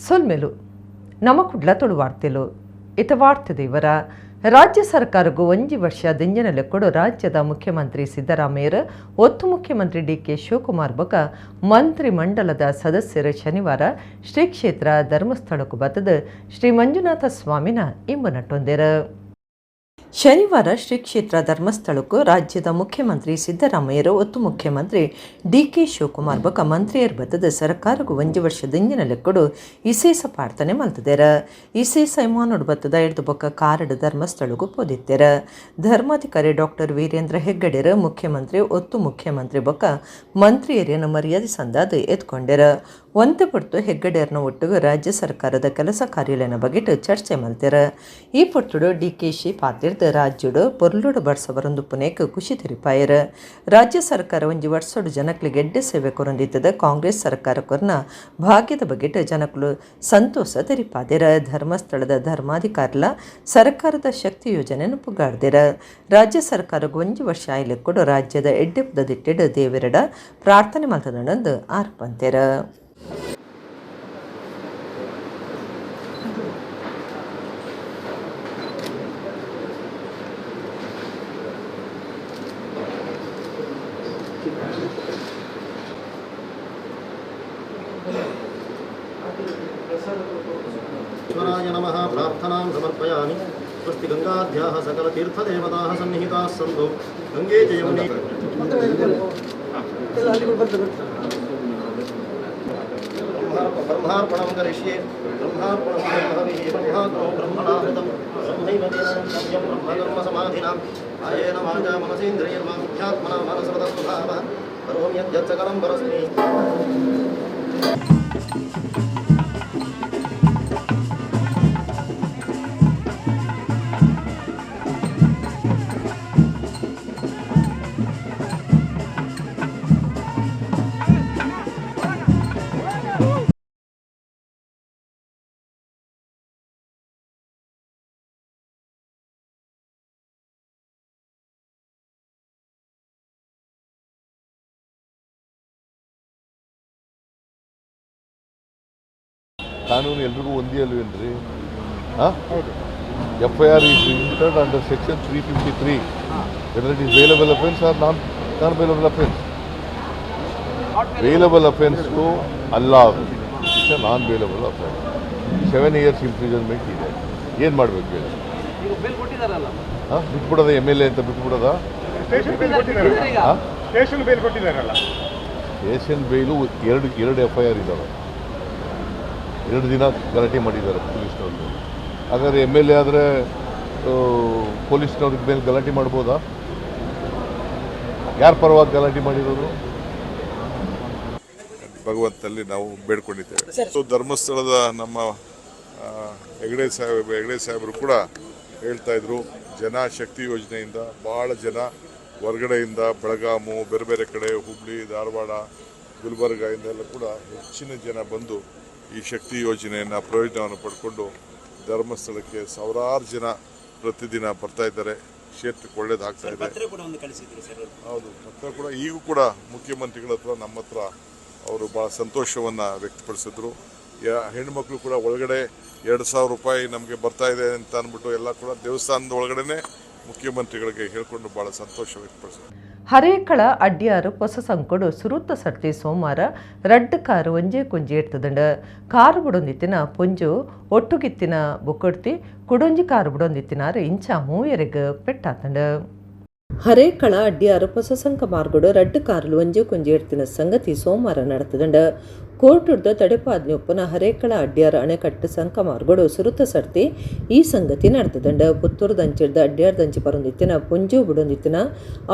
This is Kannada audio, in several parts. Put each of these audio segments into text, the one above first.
ಸೊಲ್ಮೆಲು ನಮ್ಮ ಕುಡ್ಲ ತೊಡು ವಾರ್ತೆಲು ಇತ ವಾರ್ತೆದ ಇವರ ರಾಜ್ಯ ಸರ್ಕಾರಗೂ 1 ವರ್ಷ ದಿಂಜನಲೆ ಕೊಡು ರಾಜ್ಯದ ಮುಖ್ಯಮಂತ್ರಿ ಸಿದ್ದರಾಮಯ್ಯ ಒತ್ತು ಮುಖ್ಯಮಂತ್ರಿ ಡಿ.ಕೆ. ಶಿವಕುಮಾರ್ ಬೊಕ ಮಂತ್ರಿ ಮಂಡಲದ ಸದಸ್ಯರು ಶನಿವಾರ ಶ್ರೀ ಕ್ಷೇತ್ರ ಧರ್ಮಸ್ಥಳಕ್ಕೂ ಬತ್ತದ ಶ್ರೀ ಮಂಜುನಾಥ ಸ್ವಾಮಿನ ಇಂಬುನಟ್ಟೊಂದೆರು. ಶನಿವಾರ ಶ್ರೀ ಕ್ಷೇತ್ರ ಧರ್ಮಸ್ಥಳಕ್ಕೂ ರಾಜ್ಯದ ಮುಖ್ಯಮಂತ್ರಿ ಸಿದ್ದರಾಮಯ್ಯರು ಒತ್ತು ಮುಖ್ಯಮಂತ್ರಿ ಡಿ.ಕೆ. ಶಿವಕುಮಾರ್ ಬೊಕ ಮಂತ್ರಿಯರು ಬತ್ತದ ಸರ್ಕಾರಗೂ 1 ವರ್ಷ ದಿಂಜನಲೆ ಕೊಡು ವಿಶೇಷ ಪ್ರಾರ್ಥನೆ ಮಲ್ತದೇರ. ವಿಶೇಷ ಇಮಾನೋಡು ಬತ್ತದ ಹಿಡಿದು ಬೊಕ ಕಾರಡು ಧರ್ಮಸ್ಥಳಕ್ಕೂ ಪೋದಿತ್ತೆರ. ಧರ್ಮಾಧಿಕಾರಿ ಡಾಕ್ಟರ್ ವೀರೇಂದ್ರ ಹೆಗ್ಗಡೆರ ಮುಖ್ಯಮಂತ್ರಿ ಒತ್ತು ಮುಖ್ಯಮಂತ್ರಿ ಬೊಕ ಮಂತ್ರಿಯರನ್ನು ಮರ್ಯಾದೆ ಸಂದಾದ ಎತ್ಕೊಂಡೆರ. ಒಂತೆ ಪೊರ್ತು ಹೆಗ್ಗಡೆಯರ್ನ ಒಟ್ಟಿಗೆ ರಾಜ್ಯ ಸರ್ಕಾರದ ಕೆಲಸ ಕಾರ್ಯಲಯನ ಬಗೆಟ್ ಚರ್ಚೆ ಮಲ್ತೆರ. ಈ ಪೊರ್ತುಡು ಡಿ.ಕೆ.ಶಿ ಪಾತಿರ್ದ ರಾಜ್ಯಡು ಪೊರ್ಲುಡು ಬರ್ಸವರೊಂದು ಪುನೇಕ್ ಖುಷಿ ತೆರಿಪಾಯರ. ರಾಜ್ಯ ಸರ್ಕಾರ 1 ವರ್ಷಡು ಜನಕ್ಲಿಗೆ ಎಡ್ಡೆ ಸೇವೆ ಕೊರೊಂದಿತ್ತದ ಕಾಂಗ್ರೆಸ್ ಸರ್ಕಾರ ಕೊರ್ನ ಭಾಗ್ಯದ ಬಗೆಟ್ ಜನಕ್ಲು ಸಂತೋಷ ತೆರಿಪಾದೆರ. ಧರ್ಮಸ್ಥಳದ ಧರ್ಮಾಧಿಕಾರಿಲ ಸರ್ಕಾರದ ಶಕ್ತಿ ಯೋಜನೆಯನ್ನು ಪುಗಾಡ್ದೆರ. ರಾಜ್ಯ ಸರ್ಕಾರಕ್ಕೆ 1 ವರ್ಷ ಆಯ್ಲೆ ಕೊಡು ರಾಜ್ಯದ ಎಡ್ಡೆ ಪುದದಿಟ್ಟೆಡ್ ದೇವೆರಡ ಪ್ರಾರ್ಥನೆ ಮಲ್ತದಂದು ಆರ್ಪಂತೆರ. ईश्वराय नमः प्रार्थनां समर्पयामि. स्वस्ति गंगाध्याः सकलतीर्थदेवताः सन्निहिताः सन्तु गंगे च यमुने ब्रह्मार्पणं करिष्ये. ब्रह्मार्पणं ब्रह्मविः ब्रह्माग्नो ब्रह्मणाहुतं ब्रह्मैव तेन सत्यं ब्रह्मकर्मसमाधिनां कायेन वाचा मनसेन्द्रियर्वा बुद्ध्यात्मना मनसरतस्वभावः सर्वं यज्जत्सकलं परस्मै. ಕಾನೂನು ಎಲ್ರಿಗೂ ಒಂದೇ ಅಲ್ವೇನ್ರಿ? FIR is entered under section 353 whether it is bailable offence or non-bailable offence. Bailable offence to Allah is a non-bailable offence. 7 years imprisonment ಇದೆ. ಏನು ಮಾಡಬೇಕು ಹೇಳಿ? ಬಿಟ್ಬಿಡೋದ MLA ಅಂತ ಬಿಟ್ಬಿಡೋದ? ಸ್ಟೇಷನ್ ಬೇಲ್ ಕೊಟ್ಟಿದ್ದಾರಲ್ಲ. ಸ್ಟೇಷನ್ ಬೇಲು ಎರಡು FIR ಇದ್ದಾವೆ. 2 ದಿನ ಗಲಾಟೆ ಮಾಡಿದ್ದಾರೆ ಪೊಲೀಸ್ನವ್ರಿಗೆ. ಹಾಗಾದರೆ MLA ಆದರೆ ಪೊಲೀಸ್ನವ್ರಿಗೆ ಮೇಲೆ ಗಲಾಟೆ ಮಾಡ್ಬೋದಾ? ಯಾರ ಪರವಾಗಿ ಗಲಾಟೆ ಮಾಡಿರೋದು? ಭಗವಂತನಲ್ಲಿ ನಾವು ಬೇಡ್ಕೊಂಡಿದ್ದೇವೆ. ಧರ್ಮಸ್ಥಳದ ನಮ್ಮ ಹೆಗಡೆ ಸಾಹೇಬರು ಕೂಡ ಹೇಳ್ತಾ ಇದ್ರು, ಜನಶಕ್ತಿ ಯೋಜನೆಯಿಂದ ಭಾಳ ಜನ ಹೊರಗಡೆಯಿಂದ ಬೆಳಗಾಮು, ಬೇರೆ ಬೇರೆ ಕಡೆ ಹುಬ್ಳಿ, ಧಾರವಾಡ, ಗುಲ್ಬರ್ಗ ಇಂದೆಲ್ಲ ಕೂಡ ಹೆಚ್ಚಿನ ಜನ ಬಂದು ಈ ಶಕ್ತಿ ಯೋಜನೆಯನ್ನು ಪ್ರಯೋಜನವನ್ನು ಪಡ್ಕೊಂಡು ಧರ್ಮಸ್ಥಳಕ್ಕೆ ಸಾವಿರಾರು ಜನ ಪ್ರತಿದಿನ ಬರ್ತಾ ಇದ್ದಾರೆ. ಕ್ಷೇತ್ರಕ್ಕೆ ಒಳ್ಳೇದಾಗ್ತಾ ಇದೆ. ಹೌದು, ಪತ್ರ ಕೂಡ ಈಗೂ ಕೂಡ ಮುಖ್ಯಮಂತ್ರಿಗಳ ಹತ್ರ ನಮ್ಮ ಹತ್ರ ಅವರು ಭಾಳ ಸಂತೋಷವನ್ನು ವ್ಯಕ್ತಪಡಿಸಿದ್ರು. ಹೆಣ್ಮಕ್ಳು ಕೂಡ ಒಳಗಡೆ 2,000 ರೂಪಾಯಿ ನಮಗೆ ಬರ್ತಾ ಇದೆ ಅಂತ ಅಂದ್ಬಿಟ್ಟು ಎಲ್ಲ ಕೂಡ ದೇವಸ್ಥಾನದ ಒಳಗಡೆ ಮುಖ್ಯಮಂತ್ರಿಗಳಿಗೆ ಹೇಳ್ಕೊಂಡು ಭಾಳ ಸಂತೋಷ ವ್ಯಕ್ತಪಡಿಸಿದ್ರು. ಹರೇಕಳ ಅಡ್ಯಾರು ಹೊಸ ಸಂಕೊಡು ಸುರುತ್ತ ಸರ್ತಿ ಸೋಮವಾರ ರಡ್ಡ್ ಕಾರು ಒಂಜೇ ಕೊಂಜಿ ಎಡ್ತದಂಡ ಕಾರು ಬುಡೊಂದಿತ್ತಿನ ಪೊಂಜು ಒಟ್ಟುಗಿತ್ತಿನ ಬುಕ್ಕೊಡ್ತಿ ಕುಡೊಂಜಿ ಕಾರು ಬುಡೊಂದಿತ್ತಿನಾರು ಇಂಚ ಮೂಯರೆಗ್ ಪೆಟ್ಟಾತಂಡ. ಹರೇಕಳ ಅಡ್ಯಾರು ಹೊಸ ಸಂಕ ಮಾರ್ಗುಡು ರಡ್ಡ್ ಕಾರುಲು ಒಂಜೇ ಕೊಂಜಿ ಎಡ್ತಿನ ಸಂಗತಿ ಸೋಮವಾರ ನಡೆತದಂಡ. ಕೋರ್ಟುಡ್ದ ತಡೆಪಾಜ್ಞೆ ಒಪ್ಪನ ಹರೇಕಳ ಅಡ್ಯಾರ ಅಣೆಕಟ್ಟು ಸಂಕ ಮಾರ್ಗೋಡು ಸುರುತ ಸರ್ತಿ ಈ ಸಂಗತಿ ನಡೆತದಂಡ. ಪುತ್ತೂರು ದಂಚಿಡ್ದ ಅಡ್ಯಾರ ದಂಚಿ ಪರೊಂದಿತ್ತಿನ ಪುಂಜು ಬುಡೊಂದಿತ್ತಿನ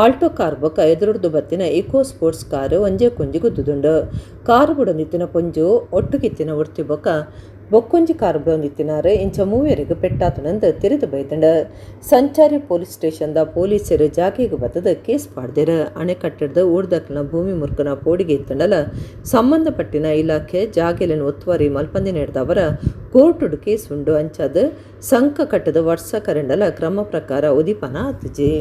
ಆಲ್ಟೋ ಕಾರ್ ಬೊಕ್ಕ ಎದುರುಡ್ದು ಬತ್ತಿನ ಇಕೋ ಸ್ಪೋರ್ಟ್ಸ್ ಕಾರು ಒಂಜೇ ಕೊಂಜಿ ಗುದ್ದುದುಂಡು. ಕಾರು ಬುಡೊಂದಿತ್ತಿನ ಪುಂಜು ಒಟ್ಟುಗಿತ್ತಿನ ಉರ್ತಿ ಬೊಕ್ಕ ಬೊಕ್ಕೊಂಜಿ ಕಾರು ಬುಡೊಂದಿತ್ತಿನಾರು ಇಂಚ ಮೂವರಿಗೆ ಪೆಟ್ಟಾತನಂದು ತಿರಿದು ಬೈತಂಡ. ಸಂಚಾರಿ ಪೊಲೀಸ್ ಸ್ಟೇಷನ್ದ ಪೊಲೀಸರು ಜಾಗೆಗೆ ಬತ್ತದ ಕೇಸ್ ಪಾಡ್ದೇರ. ಅಣೆಕಟ್ಟದ ಊರ್ದಕ್ನ ಭೂಮಿ ಮುರ್ಕನ ಪೋಡಿಗೆ ಇತ್ತಂಡಲ ಸಂಬಂಧಪಟ್ಟಿನ ಇಲಾಖೆ ಜಾಗೆಲಿನ ಒತ್ತುವರಿ ಮಲ್ಪಂದಿ ನಡೆದವರ ಕೋರ್ಟುಡು ಕೇಸ್ ಉಂಡು ಅಂಚಾದ ಸಂಕ ಕಟ್ಟದ ವರ್ಷ ಕರೆಂಡಲ ಕ್ರಮ ಪ್ರಕಾರ ಉದಿಪನ ಆತಜಿ.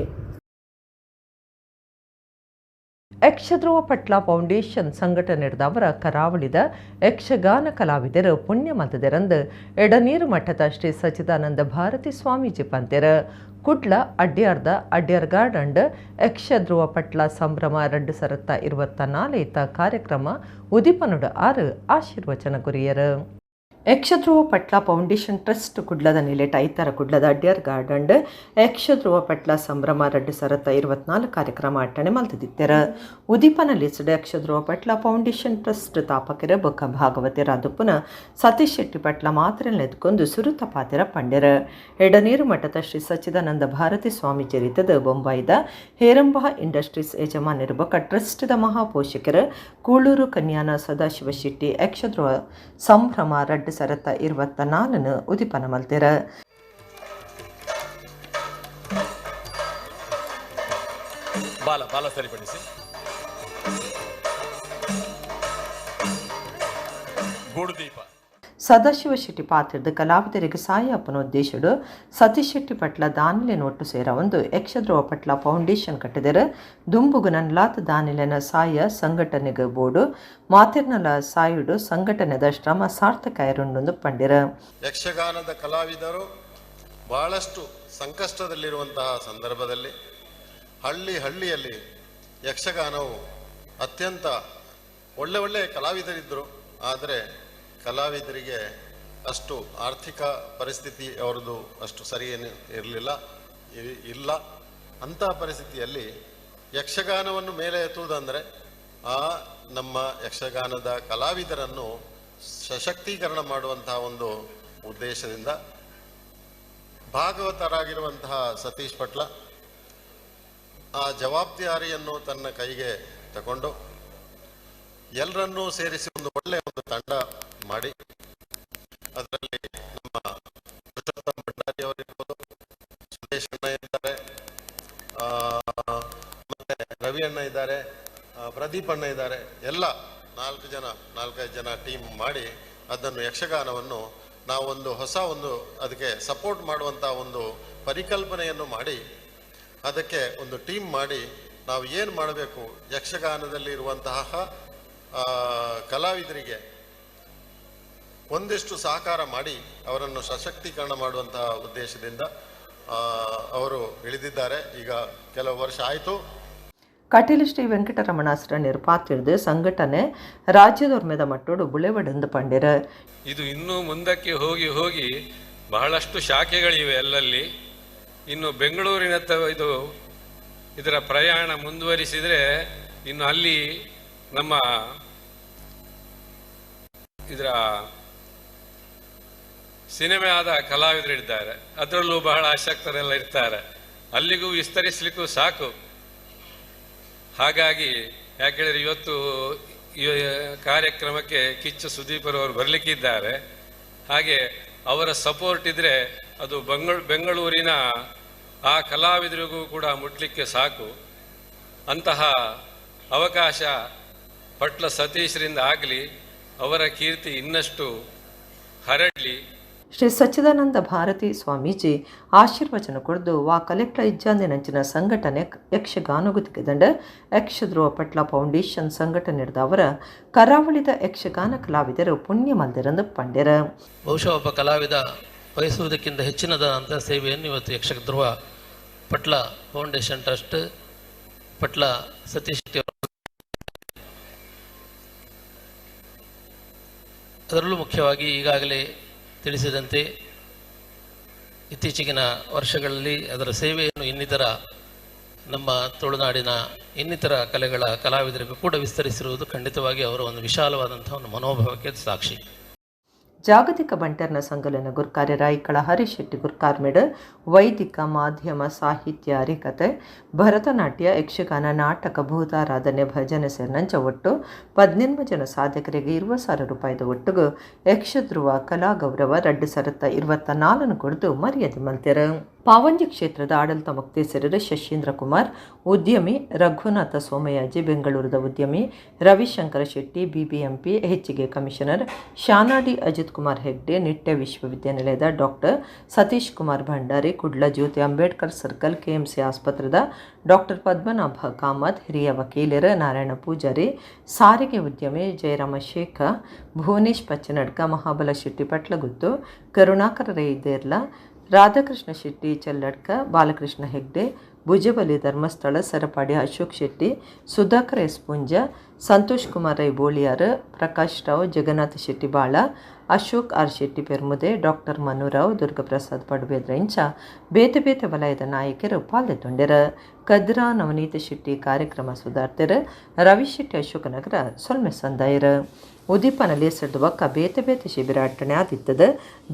ಯಕ್ಷಧ್ರುವ ಪಟ್ಲ ಫೌಂಡೇಶನ್ ಸಂಘಟನೆಡ್ದವರ ಕರಾವಳಿದ ಯಕ್ಷಗಾನ ಕಲಾವಿದರು ಪುಣ್ಯಮತದೆರಂದು ಎಡನೀರು ಮಠದ ಶ್ರೀ ಸಚ್ಚಿದಾನಂದ ಭಾರತಿ ಸ್ವಾಮೀಜಿ ಪಂತೆರ ಕುಡ್ಲ ಅಡ್ಯಾರ್ಗಾಡ್ ಅಂಡ್ ಯಕ್ಷಧ್ರುವ ಪಟ್ಲ ಸಂಭ್ರಮ 2024 ಕಾರ್ಯಕ್ರಮ ಉದಿಪನುಡ 6 ಆಶೀರ್ವಚನ ಗುರಿಯರು. ಯಕ್ಷಧ್ರುವ ಪಟ್ಲ ಫೌಂಡೇಶನ್ ಟ್ರಸ್ಟ್ ಕುಡ್ಲದ ನಿಲೆಟ್ ಐತರ ಕುಡ್ಲದ ಅಡ್ಯಾರ್ಗಾಡ್ ಅಂಡ್ ಯಕ್ಷಧ್ರುವ ಪಟ್ಲ ಸಂಭ್ರಮ 2024 ಕಾರ್ಯಕ್ರಮ ಅಟ್ಟಣೆ ಮಲ್ತದಿತ್ತೆರ. ಉದಿಪನ ಲಿಸ್ಡ್ ಯಕ್ಷಧ್ರುವ ಪಟ್ಲ ಫೌಂಡೇಶನ್ ಟ್ರಸ್ಟ್ ತಾಪಕೆರ ಬೊಕ್ಕ ಭಾಗವತೆರ ಅದುಪುನ ಸತೀಶ್ ಶೆಟ್ಟಿ ಪಟ್ಲ ಮಾತ್ರ ನೆದ್ಕೊಂಡು ಸುರುತ ಪಾತೆರ ಪಂಡೆರ. ಎಡನೀರು ಮಠದ ಶ್ರೀ ಸಚ್ಚಿದಾನಂದ ಭಾರತಿ ಸ್ವಾಮೀಜಿ ರೀತದ ಬೊಂಬಾಯಿದ ಹೇರಂಬ ಇಂಡಸ್ಟ್ರೀಸ್ ಯಜಮಾನರು ಬೊಕ್ಕ ಟ್ರಸ್ಟ್ದ ಮಹಾಪೋಷಕರ ಕೂಳೂರು ಕನ್ಯಾನ ಸದಾಶಿವ ಶೆಟ್ಟಿ ಯಕ್ಷಧ್ರುವ ಸಂಭ್ರಮ 2024 ಉದಿಪನ ಮಲ್ತೆರ. ಬಾಲ ಸರಿಪಡಿಸಿ ಗೂಡುದೀಪ ಸದಾಶಿವ ಶೆಟ್ಟಿ ಪಾತ್ರದ ಕಲಾವಿದರಿಗೆ ಸಹಾಯ ಅಪ್ಪನ ಉದ್ದೇಶಡು ಸತೀಶ್ ಶೆಟ್ಟಿ ಪಟ್ಲ ದಾನಿಲೆನ ಒಟ್ಟು ಸೇರ ಒಂದು ಯಕ್ಷಧ್ರುವ ಪಟ್ಲ ಫೌಂಡೇಶನ್ ಕಟ್ಟಿದರ ದುಂಬುಗು ನನ್ಲಾತ ದಾನಿಲೆನ ಸಹಾಯ ಸಂಘಟನೆಗೆ ಬೋರ್ಡು ಮಾತಿರ್ನಲ ಸಾಯುಡು ಸಂಘಟನೆದ ಶ್ರಮ ಸಾರ್ಥಕಾಯರುಂಡು ಪಂಡಿರ. ಯಕ್ಷಗಾನದ ಕಲಾವಿದರು ಬಹಳಷ್ಟು ಸಂಕಷ್ಟದಲ್ಲಿರುವಂತಹ ಸಂದರ್ಭದಲ್ಲಿ ಹಳ್ಳಿಯಲ್ಲಿ ಯಕ್ಷಗಾನವು ಅತ್ಯಂತ ಒಳ್ಳೆಯ ಕಲಾವಿದರಿದ್ದರು. ಆದರೆ ಕಲಾವಿದರಿಗೆ ಅಷ್ಟು ಆರ್ಥಿಕ ಪರಿಸ್ಥಿತಿ ಅವರದು ಅಷ್ಟು ಸರಿಯೇನು ಇಲ್ಲ. ಅಂತಹ ಪರಿಸ್ಥಿತಿಯಲ್ಲಿ ಯಕ್ಷಗಾನವನ್ನು ಮೇಲೆ ಎತ್ತುವುದಂದರೆ ನಮ್ಮ ಯಕ್ಷಗಾನದ ಕಲಾವಿದರನ್ನು ಸಶಕ್ತೀಕರಣ ಮಾಡುವಂತಹ ಒಂದು ಉದ್ದೇಶದಿಂದ ಭಾಗವತರಾಗಿರುವಂತಹ ಸತೀಶ್ ಪಟ್ಲ ಆ ಜವಾಬ್ದಾರಿಯನ್ನು ತನ್ನ ಕೈಗೆ ತಗೊಂಡು ಎಲ್ಲರನ್ನೂ ಸೇರಿಸಿ ಒಂದು ಒಳ್ಳೆಯ ಒಂದು ತಂಡ ಮಾಡಿ ಅದರಲ್ಲಿ ನಮ್ಮ ಪುರುಷೋತ್ತಮ ಭಂಡಾರಿ ಅವರಿರ್ಬೋದು, ಸುರೇಶ್ ಅಣ್ಣ ಇದ್ದಾರೆ, ಮತ್ತೆ ರವಿ ಅಣ್ಣ ಇದ್ದಾರೆ, ಪ್ರದೀಪ್ ಅಣ್ಣ ಇದ್ದಾರೆ, ಎಲ್ಲ 4-5 ಜನ ಟೀಮ್ ಮಾಡಿ ಅದನ್ನು ಯಕ್ಷಗಾನವನ್ನು ನಾವು ಒಂದು ಅದಕ್ಕೆ ಸಪೋರ್ಟ್ ಮಾಡುವಂತಹ ಒಂದು ಪರಿಕಲ್ಪನೆಯನ್ನು ಮಾಡಿ ಅದಕ್ಕೆ ಒಂದು ಟೀಮ್ ಮಾಡಿ ನಾವು ಏನು ಮಾಡಬೇಕು, ಯಕ್ಷಗಾನದಲ್ಲಿ ಇರುವಂತಹ ಕಲಾವಿದರಿಗೆ ಒಂದಿಷ್ಟು ಸಹಕಾರ ಮಾಡಿ ಅವರನ್ನು ಸಶಕ್ತೀಕರಣ ಮಾಡುವಂತಹ ಉದ್ದೇಶದಿಂದ ಅವರು ಇಳಿದಿದ್ದಾರೆ. ಈಗ ಕೆಲವು ವರ್ಷ ಆಯಿತು. ಕಟೀಲು ಶ್ರೀ ವೆಂಕಟರಮಣಾಸುರ ನಿರ್ಪಾತಿರ್ದು ಸಂಘಟನೆ ರಾಜ್ಯದೊರ್ಮೆದ ಮಟ್ಟೋಡು ಬುಳೆವಡಂದು ಪಂಡಿರ. ಇದು ಇನ್ನೂ ಮುಂದಕ್ಕೆ ಹೋಗಿ ಬಹಳಷ್ಟು ಶಾಖೆಗಳಿವೆ ಅಲ್ಲಲ್ಲಿ. ಇನ್ನು ಬೆಂಗಳೂರಿನತ್ತ ಇದರ ಪ್ರಯಾಣ ಮುಂದುವರಿಸಿದರೆ ಇನ್ನು ಅಲ್ಲಿ ನಮ್ಮ ಇದರ ಸಿನಿಮಾದ ಕಲಾವಿದರಿದ್ದಾರೆ, ಅದರಲ್ಲೂ ಬಹಳ ಆಸಕ್ತರೆಲ್ಲ ಇರ್ತಾರೆ. ಅಲ್ಲಿಗೂ ವಿಸ್ತರಿಸಲಿಕ್ಕೂ ಸಾಕು. ಹಾಗಾಗಿ ಯಾಕೆಂದರೆ ಇವತ್ತು ಈ ಕಾರ್ಯಕ್ರಮಕ್ಕೆ ಕಿಚ್ಚ ಸುದೀಪರವರು ಬರಲಿಕ್ಕಿದ್ದಾರೆ. ಹಾಗೆ ಅವರ ಸಪೋರ್ಟ್ ಇದ್ರೆ ಅದು ಬೆಂಗಳೂರಿನ ಆ ಕಲಾವಿದರಿಗೂ ಕೂಡ ಮುಟ್ಲಿಕ್ಕೆ ಸಾಕು. ಅಂತಹ ಅವಕಾಶ ಪಟ್ಲ ಸತೀಶ್ರಿಂದ ಆಗಲಿ, ಅವರ ಕೀರ್ತಿ ಇನ್ನಷ್ಟು ಹರಡಲಿ. ಶ್ರೀ ಸಚ್ಚಿದಾನಂದ ಭಾರತಿ ಸ್ವಾಮೀಜಿ ಆಶೀರ್ವಚನ ಕೊಡ್ದು ವಾ ಕಲೆಕ್ಟರ್ ಇಜ್ಜಾಂದಿನಂಚಿನ ಸಂಘಟನೆ ಯಕ್ಷಗಾನಗುತ್ತಿಗೆ ದಂಡ ಯಕ್ಷಧ್ರುವ ಪಟ್ಲ ಫೌಂಡೇಶನ್ ಸಂಘಟನೆಡ್ದ ಅವರ ಕರಾವಳಿದ ಯಕ್ಷಗಾನ ಕಲಾವಿದರು ಪುಣ್ಯ ಮಂದಿರಂದು ಪಂಡ್ಯರ. ಬಹುಶಃ ಒಬ್ಬ ಕಲಾವಿದ ಬಯಸುವುದಕ್ಕಿಂತ ಹೆಚ್ಚಿನದಂತಹ ಸೇವೆಯನ್ನು ಇವತ್ತು ಯಕ್ಷಧ್ರುವ ಪಟ್ಲ ಫೌಂಡೇಶನ್ ಟ್ರಸ್ಟ್ ಪಟ್ಲ ಸತೀಶ್ ಅದರಲ್ಲೂ ಮುಖ್ಯವಾಗಿ ಈಗಾಗಲೇ ತಿಳಿಸಿದಂತೆ ಇತ್ತೀಚೆಗಿನ ವರ್ಷಗಳಲ್ಲಿ ಅದರ ಸೇವೆಯನ್ನು ಇನ್ನಿತರ ನಮ್ಮ ತುಳುನಾಡಿನ ಇನ್ನಿತರ ಕಲೆಗಳ ಕಲಾವಿದರಿಗೂ ಕೂಡ ವಿಸ್ತರಿಸಿರುವುದು ಖಂಡಿತವಾಗಿ ಅವರ ಒಂದು ವಿಶಾಲವಾದಂತಹ ಒಂದು ಮನೋಭಾವಕ್ಕೆ ಸಾಕ್ಷಿ. ಜಾಗತಿಕ ಬಂಟರ್ನ ಸಂಗಲನ ಗುರ್ಕಾರ್ಯ ರಾಯಿಕಳ ಹರೀಶ್ ಶೆಟ್ಟಿ ಗುರ್ಕಾರ್ಮೆಡ್ ವೈದಿಕ ಮಾಧ್ಯಮ ಸಾಹಿತ್ಯ ಹರಿಕತೆ ಭರತನಾಟ್ಯ ಯಕ್ಷಗಾನ ನಾಟಕ ಭೂತಾರಾಧನೆ ಭಜನೆ ಸೇರಿನಂಚ ಒಟ್ಟು 18 ಜನ ಸಾಧಕರಿಗೆ 20,000 ರೂಪಾಯಿದ ಒಟ್ಟಿಗೂ ಯಕ್ಷಧ್ರುವ ಕಲಾ ಗೌರವ 2024 ಕೊಡ್ದು ಮರ್ಯಾದೆ ಮಲ್ತೆರ. ಪಾವಂಜಿ ಕ್ಷೇತ್ರದ ಆಡಳಿತ ಮುಕ್ತೇಸರರು ಶಶೀಂದ್ರ ಕುಮಾರ್, ಉದ್ಯಮಿ ರಘುನಾಥ ಸೋಮಯಾಜಿ, ಬೆಂಗಳೂರದ ಉದ್ಯಮಿ ರವಿಶಂಕರ ಶೆಟ್ಟಿ, ಬಿಬಿಎಂಪಿ ಹೆಚ್ಚಿಗೆ ಕಮಿಷನರ್ ಶಾನಾಡಿ ಅಜಿತ್ ಕುಮಾರ್ ಹೆಗ್ಡೆ, ನಿಟ್ಟೆ ವಿಶ್ವವಿದ್ಯಾನಿಲಯದ doctor Satish Kumar Bhandari, Kudla Jyothi Ambedkar circle KMC ಆಸ್ಪತ್ರೆದ ಡಾಕ್ಟರ್ ಪದ್ಮನಾಭ ಕಾಮತ್, ಹಿರಿಯ ವಕೀಲರ ನಾರಾಯಣ ಪೂಜಾರಿ, ಸಾರಿಗೆ ಉದ್ಯಮಿ Jayarama Shekha, Bhuvanesh Pachchanadka, Mahabala Shetty Patlaguttu, Karunakara Raiderla, Radhakrishna Shetty Chelladka, Balakrishna Hegde, Bhujabali Dharmasthala, Sarapadi Ashok Shetty, Sudhakar S Punja, Santhosh Kumar Rai Boliyar, Prakash Rao, Jagannatha Shetty Bala, Ashok R Shetty Permude, doctor ಮನುರಾವ್, ದುರ್ಗಪ್ರಸಾದ್ ಪಡುಬೇದ್ರ ಇಂಚ ಬೇತೆ ಬೇತೆ ವಲಯದ ನಾಯಕರು ಪಾಲ್ಗೊಂಡರು. ಕದ್ರಾ ನವನೀತ ಶೆಟ್ಟಿ ಕಾರ್ಯಕ್ರಮ ಸುಧಾರ್ತೆರು, ರವಿ ಶೆಟ್ಟಿ ಅಶೋಕನಗರ ಸೊಲ್ಮೆ ಸಂದಾಯರು. ಉದೀಪನಲ್ಲಿ ಸಡ್ದುವಕ್ಕ ಬೇತೆ ಬೇತೆ ಶಿಬಿರ ಅಟ್ಟಣೆ ಆದಿತ್ತದ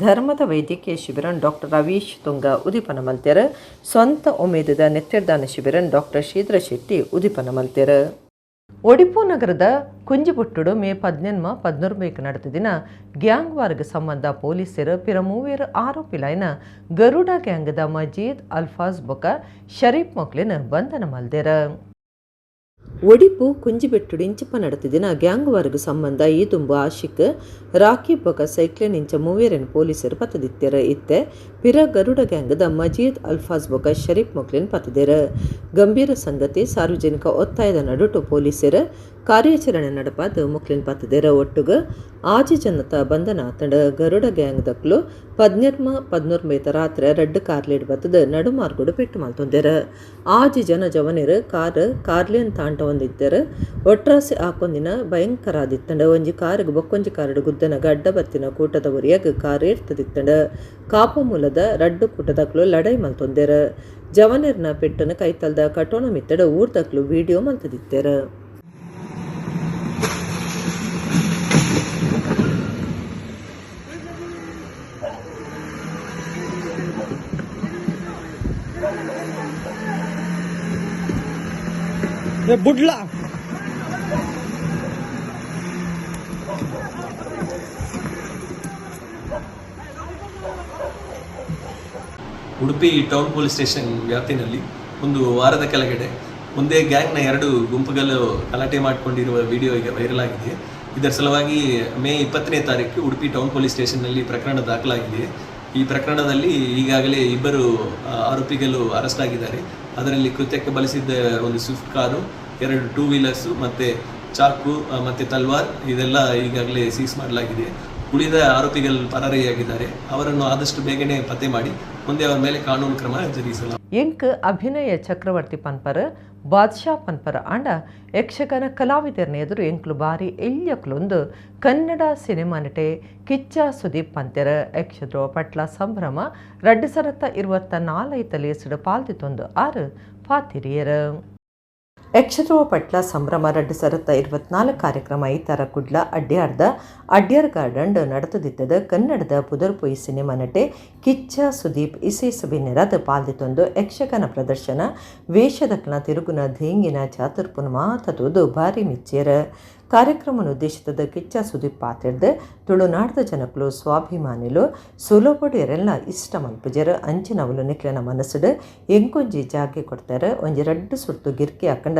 ಧರ್ಮದ ವೈದ್ಯಕೀಯ ಶಿಬಿರನ್ ಡಾಕ್ಟರ್ ರವೀಶ್ ತುಂಗ ಉದೀಪನ ಮಲ್ತ್ಯರ, ಸ್ವಂತ ಉಮೇದದ ನೆತ್ತಿರ್ದಾನ ಶಿಬಿರನ್ ಡಾಕ್ಟರ್ ಶ್ರೀಧರ ಶೆಟ್ಟಿ ಉದೀಪನ ಮಲ್ತ್ಯರ. ಒಡಿಪು ನಗರದ ಕುಂಜಿಬುಟ್ಟುಡು ಮೇ 17 ನಡೆದ ದಿನ ಗ್ಯಾಂಗ್ ವಾರ್ಗ ಸಂಬಂಧ ಪೊಲೀಸರು ಪಿರ ಮೂವೇರು ಆರೋಪಿಲೈನ ಗರುಡ ಗ್ಯಾಂಗದ ಮಜೀದ್ ಅಲ್ಫಾಜ್ ಬೊಕ ಶರೀಫ್ ಮೊಕ್ಲಿನ ಬಂಧನ ಮಲ್ದೇರ. ಒಡಿಪು ಕುಂಜಿಬೆಟ್ಟುಡು ಇಂಚಪ್ಪ ನಡೆತಿದಿನ ಗ್ಯಾಂಗ್ ವರ್ಗ ಸಂಬಂಧ ಈ ತುಂಬು ಆಶಿಕ್ ರಾಕಿ ಬೊಕ ಸೈಕ್ಲೇನ್ ಇಂಚ ಮೂವೇರನ್ ಪೊಲೀಸರು ಪತದಿತ್ತರ. ಇತ್ತೆ ಪಿರ ಗರುಡ ಗ್ಯಾಂಗದ ಮಜೀದ್ ಅಲ್ಫಾಜ್ ಬೊಕ ಶರೀಫ್ ಮೊಕ್ಲಿನ್ ಪತದೇರ. ಗಂಭೀರ ಸಂಗತಿ ಸಾರ್ವಜನಿಕ ಒತ್ತಾಯದ ನಡುಟು ಪೊಲೀಸರು ಕಾರ್ಯಾಚರಣೆ ನಡಪಾದ ಮೊಕ್ಲಿನ್ ಪತದೇರ. ಒಟ್ಟುಗ 5 ಜನತ ಬಂಧನ ಆತಂಡ. ಗರುಡ ಗ್ಯಾಂಗ್ ದಕ್ಲು 17 ರಾತ್ರಿ ರೆಡ್ ಕಾರ್ಲೇಡ್ ಬತ್ತದ ನಡುಮಾರ್ಗುಡು ಪೆಟ್ಟು ಮಾಲ್ತೊಂದೇರ. 5 ಜನ ಜವನಿರು ಕಾರ್ಲೇನ್ ತಾಂಟ ಹೊಂದಿದ್ದರು. ಒಟ್ರಾಸಿ ಆಕೊಂದಿನ ಭಯಂಕರ ಆದಿತ್ತಂಡ. ಒಂಜಿ ಕಾರಿಗೆ ಬೊಕ್ಕೊಂಜಿ ಕಾರಡು ಗುದ್ದನ ಗಡ್ಡ ಬತ್ತಿನ ಕೂಟದ ಉರಿಯಾಗ ಕಾರ್ ಏರ್ತದಿತ್ತಂಡ. ಕಾಪು ಮೂಲದ ರಡ್ಡು ಕೂಟದಕ್ಲು ಲಡೈ ಮಲ್ತೊಂದೇರ. ಜವನಿರ್ನ ಪೆಟ್ಟನ ಕೈತಲ್ದ ಕಟೋಣ ಮಿತ್ತಡ ಊರ್ದಕ್ಲು ವಿಡಿಯೋ ಮಲ್ತದಿತ್ತೇರ. ಬುಡ್ಲ ಉಡುಪಿ ಟೌನ್ ಪೊಲೀಸ್ ಸ್ಟೇಷನ್ ವ್ಯಾಪ್ತಿನಲ್ಲಿ ಒಂದು ವಾರದ ಕೆಳಗಡೆ ಒಂದೇ ಗ್ಯಾಂಗ್ನ 2 ಗುಂಪುಗಳು ಗಲಾಟೆ ಮಾಡಿಕೊಂಡಿರುವ ವಿಡಿಯೋ ಈಗ ವೈರಲ್ ಆಗಿದೆ. ಇದರ ಸಲುವಾಗಿ ಮೇ 20ನೇ ತಾರೀಕು ಉಡುಪಿ ಟೌನ್ ಪೊಲೀಸ್ ಸ್ಟೇಷನ್ನಲ್ಲಿ ಪ್ರಕರಣ ದಾಖಲಾಗಿದೆ. ಈ ಪ್ರಕರಣದಲ್ಲಿ ಈಗಾಗಲೇ 2 ಆರೋಪಿಗಳು ಅರೆಸ್ಟ್ ಆಗಿದ್ದಾರೆ. ಅದರಲ್ಲಿ ಕೃತ್ಯಕ್ಕೆ ಬಳಸಿದ್ದ ಒಂದು ಸ್ವಿಫ್ಟ್ ಕಾರು, 2 2 ವೀಲರ್ಸು ಮತ್ತು ಚಾಕು ಮತ್ತು ತಲ್ವಾರ್ ಇದೆಲ್ಲ ಈಗಾಗಲೇ ಸೀಸ್ ಮಾಡಲಾಗಿದೆ. ಉಳಿದ ಆರೋಪಿಗಳು ಪರಾರಿಯಾಗಿದ್ದಾರೆ. ಅವರನ್ನು ಆದಷ್ಟು ಬೇಗನೆ ಪತ್ತೆ ಮಾಡಿ ಮುಂದೆ ಅವರ ಮೇಲೆ ಕಾನೂನು ಕ್ರಮ ಜರುಗಿಸಲಾಗುತ್ತದೆ. ಎಂಕ್ ಅಭಿನಯ ಚಕ್ರವರ್ತಿ ಪನ್ಪರ ಬಾದ್ಶಾ ಪನ್ಪರ ಆಂಡ ಯಕ್ಷಗಾನ ಕಲಾವಿದರನ್ನ ಎದುರು ಎಂಕ್ಲು ಬಾರಿ ಎಲ್ಯಕ್ಲೊಂದು ಕನ್ನಡ ಸಿನಿಮಾ ನಟೆ ಕಿಚ್ಚ ಸುದೀಪ್ ಪಂತೆರ ಯಕ್ಷದ್ರೋಹ ಪಟ್ಲ ಸಂಭ್ರಮ 2024 ಲೇಸಡು ಪಾಲ್ದಿತ್ತೊಂದು 6 ಪಾತಿರಿಯರ. ಯಕ್ಷದ್ರೋಹ ಪಟ್ಲ ಸಂಭ್ರಮ 2024 ಕಾರ್ಯಕ್ರಮ ಐತಾರ ಕುಡ್ಲ ಅಡ್ಯಾರ್ ಗಾರ್ಡನ್ ನಡೆದಿದ್ದದ ಕನ್ನಡದ ಪುದರ್ಪೊಯ್ ಸಿನಿಮಾ ನಟೆ ಕಿಚ್ಚ ಸುದೀಪ್ ಇಸೇಸಬಿನ್ನೆರದ ಪಾಲ್ದಿತ್ತೊಂದು ಯಕ್ಷಗಾನ ಪ್ರದರ್ಶನ ವೇಷದಕ್ನ ತಿರುಗುನ ಧೇಂಗಿನ ಚಾತುರ್ಪುನ ಮಾತದು ಭಾರಿ ಮಿಚ್ಚೇರ. ಕಾರ್ಯಕ್ರಮವನ್ನು ಉದ್ದೇಶಿಸಿದ ಕಿಚ್ಚ ಸುದೀಪ್ ಪಾತಿರ್ದು ತುಳುನಾಡದ ಜನಕ್ಕಲು ಸ್ವಾಭಿಮಾನಿಲು ಸುಲಭಡಿಯರೆಲ್ಲ ಇಷ್ಟ ಮಲ್ಪುಜರು ಅಂಚಿನವಲು ನಿಕ್ಲನ ಮನಸ್ಸುಡು ಎಂಕೊಂಜಿ ಜಾಗೆ ಕೊಡ್ತಾರೆ. ಒಂಜಿ 2 ಸುತ್ತು ಗಿರ್ಕಿ ಹಾಕಂಡ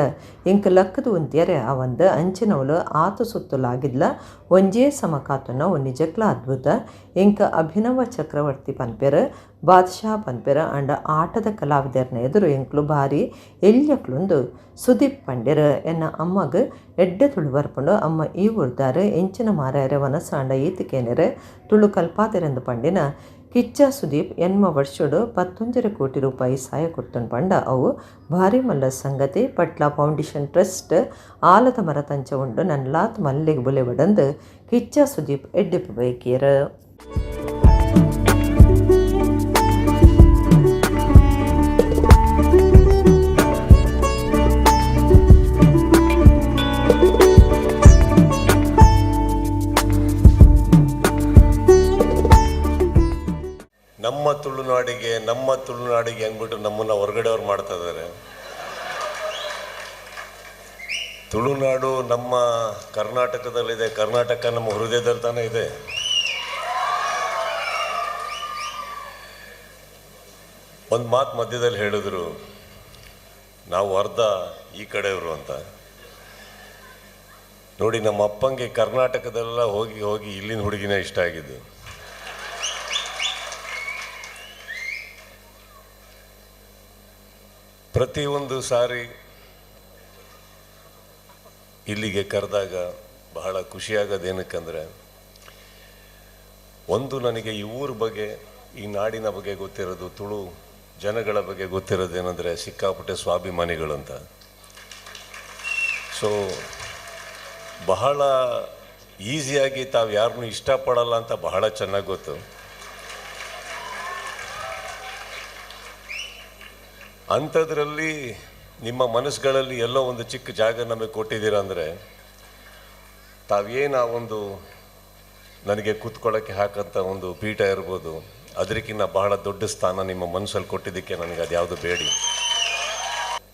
ಎಂಕ್ ಲಕ್ಕದು ಉಂತಿಯರೆ ಅವಂದು ಅಂಚಿನವಲು ಆತು ಸುತ್ತಲಾಗಿದ್ಲ ಒಂಜೇ ಸಮ ಕಾತುನ ನಿಜಕ್ಲ ಅದ್ಭುತ. ಎಂಕ ಅಭಿನವ ಚಕ್ರವರ್ತಿ ಪನ್ಪೆರ ಬಾದ್ಶಾ ಪನ್ಪೆರ ಅಂಡ ಆಟದ ಕಲಾವಿದರನ್ನ ಎದುರು ಎಂಕ್ಲು ಭಾರಿ ಎಲ್ಯಕ್ಲೊಂದು ಸುದೀಪ್ ಪಂಡ್ಯರ ಎನ್ನ ಅಮ್ಮಗ ಎಡ್ಡೆ ತುಳು ಬರ್ಪುಂಡು ಅಮ್ಮ ಈ ಊರ್ದಾರೆ ಎಂಚಿನ ಮಾರಾಯರ ವನಸಾಂಡ ಈತಿಕೇನೆರೆ ತುಳು ಕಲ್ಪಾದರೆಂದು ಪಂಡಿನ ಕಿಚ್ಚ ಸುದೀಪ್ ಎನ್ಮ ವರ್ಷಡು 11 ಕೋಟಿ ರೂಪಾಯಿ ಸಹಾಯ ಕೊಡ್ತಂಡು ಪಂಡ ಅವು ಭಾರಿ ಮಲ್ಲ ಸಂಗತಿ. ಪಟ್ಲ ಫೌಂಡೇಶನ್ ಟ್ರಸ್ಟ್ ಆಲದ ಮರ ತಂಚ ಉಂಡು ನನ್ಲಾತ್ ಮಲ್ಲಿಗೆ ಬುಲೆ ಬಡಂದು ಕಿಚ್ಚ ಸುದೀಪ್ ಎಡ್ಡೆಪ್ಪು ಬೈಕಿಯರ. ನಮ್ಮ ತುಳುನಾಡಿಗೆ ಅಂದ್ಬಿಟ್ಟು ನಮ್ಮನ್ನು ಹೊರಗಡೆಯವ್ರು ಮಾಡ್ತಾ ಇದ್ದಾರೆ. ತುಳುನಾಡು ನಮ್ಮ ಕರ್ನಾಟಕದಲ್ಲಿದೆ. ಕರ್ನಾಟಕ ನಮ್ಮ ಹೃದಯದಲ್ಲಿ ತಾನೇ ಇದೆ. ಒಂದು ಮಾತು ಮಧ್ಯದಲ್ಲಿ ಹೇಳಿದ್ರು, ನಾವು ಅರ್ಧ ಈ ಕಡೆಯವರು ಅಂತ. ನೋಡಿ, ನಮ್ಮ ಅಪ್ಪಂಗೆ ಕರ್ನಾಟಕದೆಲ್ಲ ಹೋಗಿ ಹೋಗಿ ಇಲ್ಲಿನ ಹುಡುಗಿನೇ ಇಷ್ಟ ಆಗಿದ್ದು. ಪ್ರತಿಯೊಂದು ಸಾರಿ ಇಲ್ಲಿಗೆ ಕರೆದಾಗ ಬಹಳ ಖುಷಿಯಾಗೋದೇನಕ್ಕಂದರೆ, ಒಂದು ನನಗೆ ಈ ಊರ ಬಗ್ಗೆ, ಈ ನಾಡಿನ ಬಗ್ಗೆ ಗೊತ್ತಿರೋದು, ತುಳು ಜನಗಳ ಬಗ್ಗೆ ಗೊತ್ತಿರೋದೇನೆಂದರೆ ಸಿಕ್ಕಾಪಟ್ಟೆ ಸ್ವಾಭಿಮಾನಿಗಳು ಅಂತ. ಸೊ ಬಹಳ ಈಸಿಯಾಗಿ ತಾವು ಯಾರನ್ನೂ ಇಷ್ಟಪಡಲ್ಲ ಅಂತ ಬಹಳ ಚೆನ್ನಾಗಿ ಗೊತ್ತು. ಅಂಥದ್ರಲ್ಲಿ ನಿಮ್ಮ ಮನಸ್ಸುಗಳಲ್ಲಿ ಎಲ್ಲೋ ಒಂದು ಚಿಕ್ಕ ಜಾಗ ನಮಗೆ ಕೊಟ್ಟಿದ್ದೀರ ಅಂದರೆ, ತಾವೇನು ಆ ಒಂದು ನನಗೆ ಕೂತ್ಕೊಳ್ಳೋಕ್ಕೆ ಹಾಕಂಥ ಒಂದು ಪೀಠ ಇರ್ಬೋದು, ಅದಕ್ಕಿಂತ ಬಹಳ ದೊಡ್ಡ ಸ್ಥಾನ ನಿಮ್ಮ ಮನಸ್ಸಲ್ಲಿ ಕೊಟ್ಟಿದ್ದಕ್ಕೆ ನನಗೆ ಅದು ಯಾವುದು ಬೇಡಿ.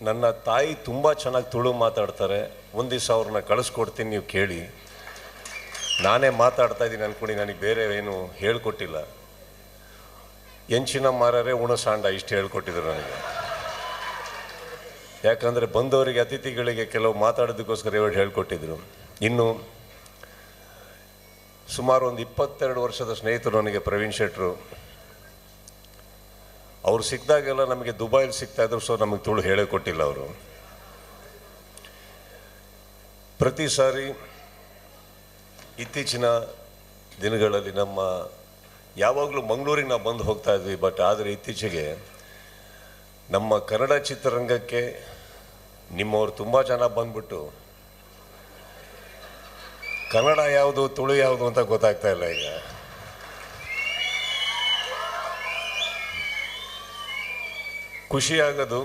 ನನ್ನ ತಾಯಿ ತುಂಬ ಚೆನ್ನಾಗಿ ತುಳು ಮಾತಾಡ್ತಾರೆ. ಒಂದು ದಿವಸ ಅವ್ರನ್ನ ಕಳಿಸ್ಕೊಡ್ತೀನಿ, ನೀವು ಕೇಳಿ. ನಾನೇ ಮಾತಾಡ್ತಾ ಇದ್ದೀನಿ ಅಂದ್ಕೊಂಡು ನನಗೆ ಬೇರೆ ಏನು ಹೇಳ್ಕೊಟ್ಟಿಲ್ಲ. ಎಂಚಿನ ಮಾರರೆ ಉಣಸಾಂಡ ಇಷ್ಟು ಹೇಳ್ಕೊಟ್ಟಿದ್ರು ನನಗೆ. ಯಾಕಂದರೆ ಬಂದವರಿಗೆ, ಅತಿಥಿಗಳಿಗೆ ಕೆಲವು ಮಾತಾಡೋದಕ್ಕೋಸ್ಕರ ಹೇಳ್ಕೊಟ್ಟಿದ್ರು. ಇನ್ನು ಸುಮಾರು ಒಂದು 22 ವರ್ಷದ ಸ್ನೇಹಿತರು ನನಗೆ, ಪ್ರವೀಣ್ ಶೆಟ್ಟರು. ಅವ್ರು ಸಿಕ್ಕಿದಾಗೆಲ್ಲ ನಮಗೆ ದುಬೈಲಿ ಸಿಗ್ತಾಯಿದ್ರು. ಸೊ ನಮಗೆ ತುಳು ಹೇಳಿಕೊಟ್ಟಿಲ್ಲ ಅವರು. ಪ್ರತಿ ಸಾರಿ ಇತ್ತೀಚಿನ ದಿನಗಳಲ್ಲಿ ಯಾವಾಗಲೂ ಮಂಗಳೂರಿಗೆ ನಾವು ಬಂದು ಹೋಗ್ತಾ ಇದ್ವಿ. ಬಟ್ ಆದರೆ ಇತ್ತೀಚೆಗೆ ನಮ್ಮ ಕನ್ನಡ ಚಿತ್ರರಂಗಕ್ಕೆ ನಿಮ್ಮವ್ರು ತುಂಬ ಜನ ಬಂದ್ಬಿಟ್ಟು ಕನ್ನಡ ಯಾವುದು ತುಳು ಯಾವುದು ಅಂತ ಗೊತ್ತಾಗ್ತಾ ಇಲ್ಲ. ಈಗ ಖುಷಿಯಾಗೋದು,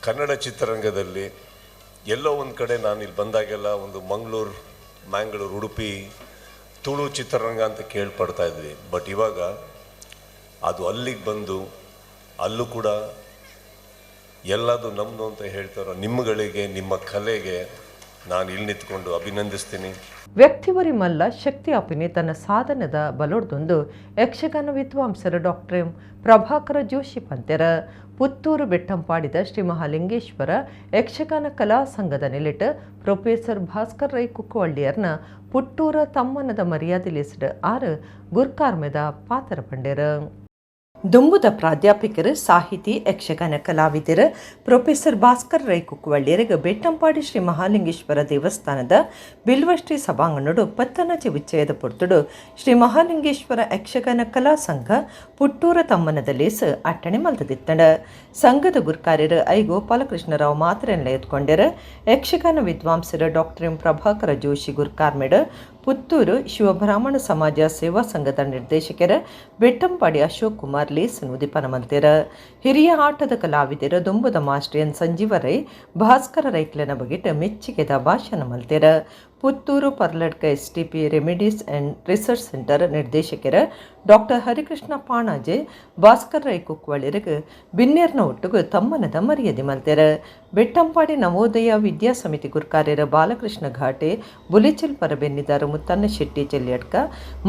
ಕನ್ನಡ ಚಿತ್ರರಂಗದಲ್ಲಿ ಎಲ್ಲೋ ಒಂದು ಕಡೆ ನಾನು ಇಲ್ಲಿ ಬಂದಾಗೆಲ್ಲ ಒಂದು ಮಂಗಳೂರು, ಮ್ಯಾಂಗ್ಳೂರು, ಉಡುಪಿ ತುಳು ಚಿತ್ರರಂಗ ಅಂತ ಕೇಳ್ಪಡ್ತಾ ಇದ್ವಿ. ಬಟ್ ಇವಾಗ ಅದು ಅಲ್ಲಿಗೆ ಬಂದು ಅಲ್ಲೂ ಕೂಡ ಎಲ್ಲದು ನಮ್ಮದು ಅಂತ ಹೇಳ್ತಾರೋ ನಿಮ್ಮಗಳಿಗೆ, ನಿಮ್ಮ ಕಲೆಗೆ ನಾನು ಇಲ್ಲಿ ನಿಂತ್ಕೊಂಡು ಅಭಿನಂದಿಸ್ತೀನಿ. ವ್ಯಕ್ತಿವರಿ ಮಲ್ಲ ಶಕ್ತಿ ಅಪಿನಿ ತನ್ನ ಸಾಧನದ ಬಲೊಡ್ದೊಂದು ಯಕ್ಷಗಾನ ವಿದ್ವಾಂಸರು ಡಾಕ್ಟರ್ ಎಂ ಪ್ರಭಾಕರ ಜೋಶಿ ಪಂತೆರ ಪುತ್ತೂರು ಬೆಟ್ಟಂಪಾಡಿದ ಶ್ರೀ ಮಹಾಲಿಂಗೇಶ್ವರ ಯಕ್ಷಗಾನ ಕಲಾ ಸಂಘದ ನೆಲೆಟ್ ಪ್ರೊಫೆಸರ್ ಭಾಸ್ಕರ್ ರೈ ಕುಕ್ಕವಳ್ಳಿಯರ್ನ ಪುಟ್ಟೂರ ತಮ್ಮನದ ಮರ್ಯಾದೆಲಿಸಿದ 6 ಗುರ್ಕಾರ್ಮೆದ ಪಾತ್ರ ಪಂಡೆರ. ದುಂಬುದ ಪ್ರಾಧ್ಯಾಪಕರು, ಸಾಹಿತಿ, ಯಕ್ಷಗಾನ ಕಲಾವಿದರು ಪ್ರೊಫೆಸರ್ ಭಾಸ್ಕರ್ ರೈ ಕುಕ್ಕವಳ್ಳಿಯರಿಗೆ ಬೆಟ್ಟಂಪಾಡಿ ಶ್ರೀ ಮಹಾಲಿಂಗೇಶ್ವರ ದೇವಸ್ಥಾನದ ಬಿಲ್ವಶ್ರೀ ಸಭಾಂಗಣಡು ಪತ್ತನಚಿ ಉಚ್ಚಯದ ಪೊರ್ತುಡು ಶ್ರೀ ಮಹಾಲಿಂಗೇಶ್ವರ ಯಕ್ಷಗಾನ ಕಲಾ ಸಂಘ ಪುಟ್ಟೂರ ತಮ್ಮನದ ಲೇಸು ಅಟ್ಟಣೆ ಮಲ್ತದಿತ್ತಂಡ. ಸಂಘದ ಗುರ್ಕಾರ್ಯರು ಐ ಗೋಪಾಲಕೃಷ್ಣರಾವ್ ಮಾತ್ರೆಲ್ಲ ಎತ್ಕೊಂಡರು. ಯಕ್ಷಗಾನ ವಿದ್ವಾಂಸರು ಡಾಕ್ಟರ್ ಎಂ ಪ್ರಭಾಕರ ಜೋಶಿ ಗುರ್ಕಾರ್ಮೆಡ್, ಪುತ್ತೂರು ಶಿವಬ್ರಾಹ್ಮಣ ಸಮಾಜ ಸೇವಾ ಸಂಘದ ನಿರ್ದೇಶಕರ ಬೆಟ್ಟಂಪಾಡಿ ಅಶೋಕ್ ಕುಮಾರ್ ಲೇಸನು ಉದಿಪನ ಮಲ್ತೆರ. ಹಿರಿಯ ಆಟದ ಕಲಾವಿದರ ದುಂಬುದ ಮಾಸ್ಟರ್ ಎನ್ ಸಂಜೀವ ರೈ ಭಾಸ್ಕರ ರೈಕ್ಲನ ಬಗೆಟ್ ಮೆಚ್ಚುಗೆದ ಭಾಷಣ ಮಲ್ತೆರ. Puttur Parladka STP remedies and research centre ನಿರ್ದೇಶಕರ ಡಾಕ್ಟರ್ ಹರಿಕೃಷ್ಣ ಪಾಣಾಜೆ ಭಾಸ್ಕರ್ ರೈ ಕುಕ್ಕವಳ್ಳಿರಿಗೆ ಬಿನ್ನೇರ್ನ ಒಟ್ಟಿಗೆ ತಮ್ಮನದ ಮರ್ಯಾದೆ ಮಲ್ತೆರ. ಬೆಟ್ಟಂಪಾಡಿ ನವೋದಯ ವಿದ್ಯಾ ಸಮಿತಿ ಗುರ್ಕಾರ್ಯರ ಬಾಲಕೃಷ್ಣ ಘಾಟೆ, ಬುಲಿಚಿಲ್ ಪರಬೆನ್ನಿದಾರ ಮುತ್ತನ್ನ ಶೆಟ್ಟಿ ಚೆಲ್ಲಿಯಡ್ಕ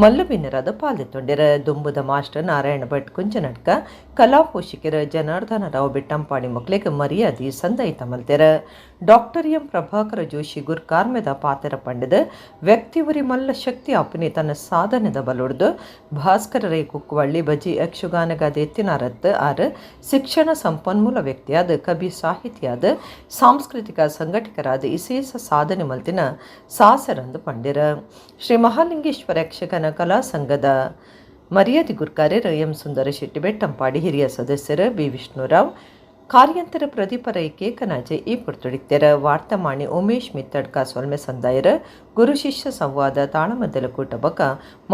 ಮಲ್ಲಬಿನ್ನರಾದ ಪಾಲ್ದೊಂಡೆರ. ದುಂಬುದ ಮಾಸ್ಟರ್ ನಾರಾಯಣ ಭಟ್ ಕುಂಜನಡ್ಕ ಕಲಾ ಪೋಷಕರ ಜನಾರ್ದನ ರಾವ್ ಬೆಟ್ಟಂಪಾಡಿ ಮಕ್ಳಿಗೆ ಮರ್ಯಾದೆ ಸಂದಾಯಿತ ಮಲ್ತೆರ. ಡಾಕ್ಟರ್ ಎಂ ಪ್ರಭಾಕರ ಜೋಶಿ ಗುರ್ಕಾರ್ಮೆದ ಪಾತ್ರ ಪಂಡದ ವ್ಯಕ್ತಿವರಿ ಮಲ್ಲ ಶಕ್ತಿ ಅಪನಿ ತನ್ನ ಸಾಧನದ ಬಲೊಡ್ದು ಭಾಸ್ಕರ ರೈ ಕುಕ್ಕವಳ್ಳಿ ಬಜಿ ಯಕ್ಷಗಾನಗಾದ ಎತ್ತಿನಾರತ್ 6 ಶಿಕ್ಷಣ ಸಂಪನ್ಮೂಲ ವ್ಯಕ್ತಿಯಾದ, ಕವಿ ಸಾಹಿತಿಯಾದ, ಸಾಂಸ್ಕೃತಿಕ ಸಂಘಟಕರಾದ ವಿಶೇಷ ಸಾಧನೆ ಮಲ್ತಿನ ಸಾಸರಂದು ಪಂಡಿರ. ಶ್ರೀ ಮಹಾಲಿಂಗೇಶ್ವರ ಯಕ್ಷಗಾನ ಕಲಾ ಸಂಘದ ಮರ್ಯಾದೆ ಗುರ್ಕಾರ್ಯರು ಎಂ ಸುಂದರ ಶೆಟ್ಟಿ ಬೆಟ್ಟಂಪಾಡಿ, ಹಿರಿಯ ಸದಸ್ಯರು ಬಿ ವಿಷ್ಣುರಾವ್, ಕಾರ್ಯಂತರ ಪ್ರದೀಪ ರೈ ಕೇಕನಾಜೆ ಈ ಪುರ್ತೊಡಿತ್ಯರ. ವಾರ್ತಮಾಣಿ ಉಮೇಶ್ ಮಿತ್ತಡ್ಕ ಸೊಲ್ಮೆ ಸಂದಾಯರ ಗುರು ಶಿಷ್ಯ ಸಂವಾದ ತಾಳಮದ್ದಲ ಕೂಟ ಬಕ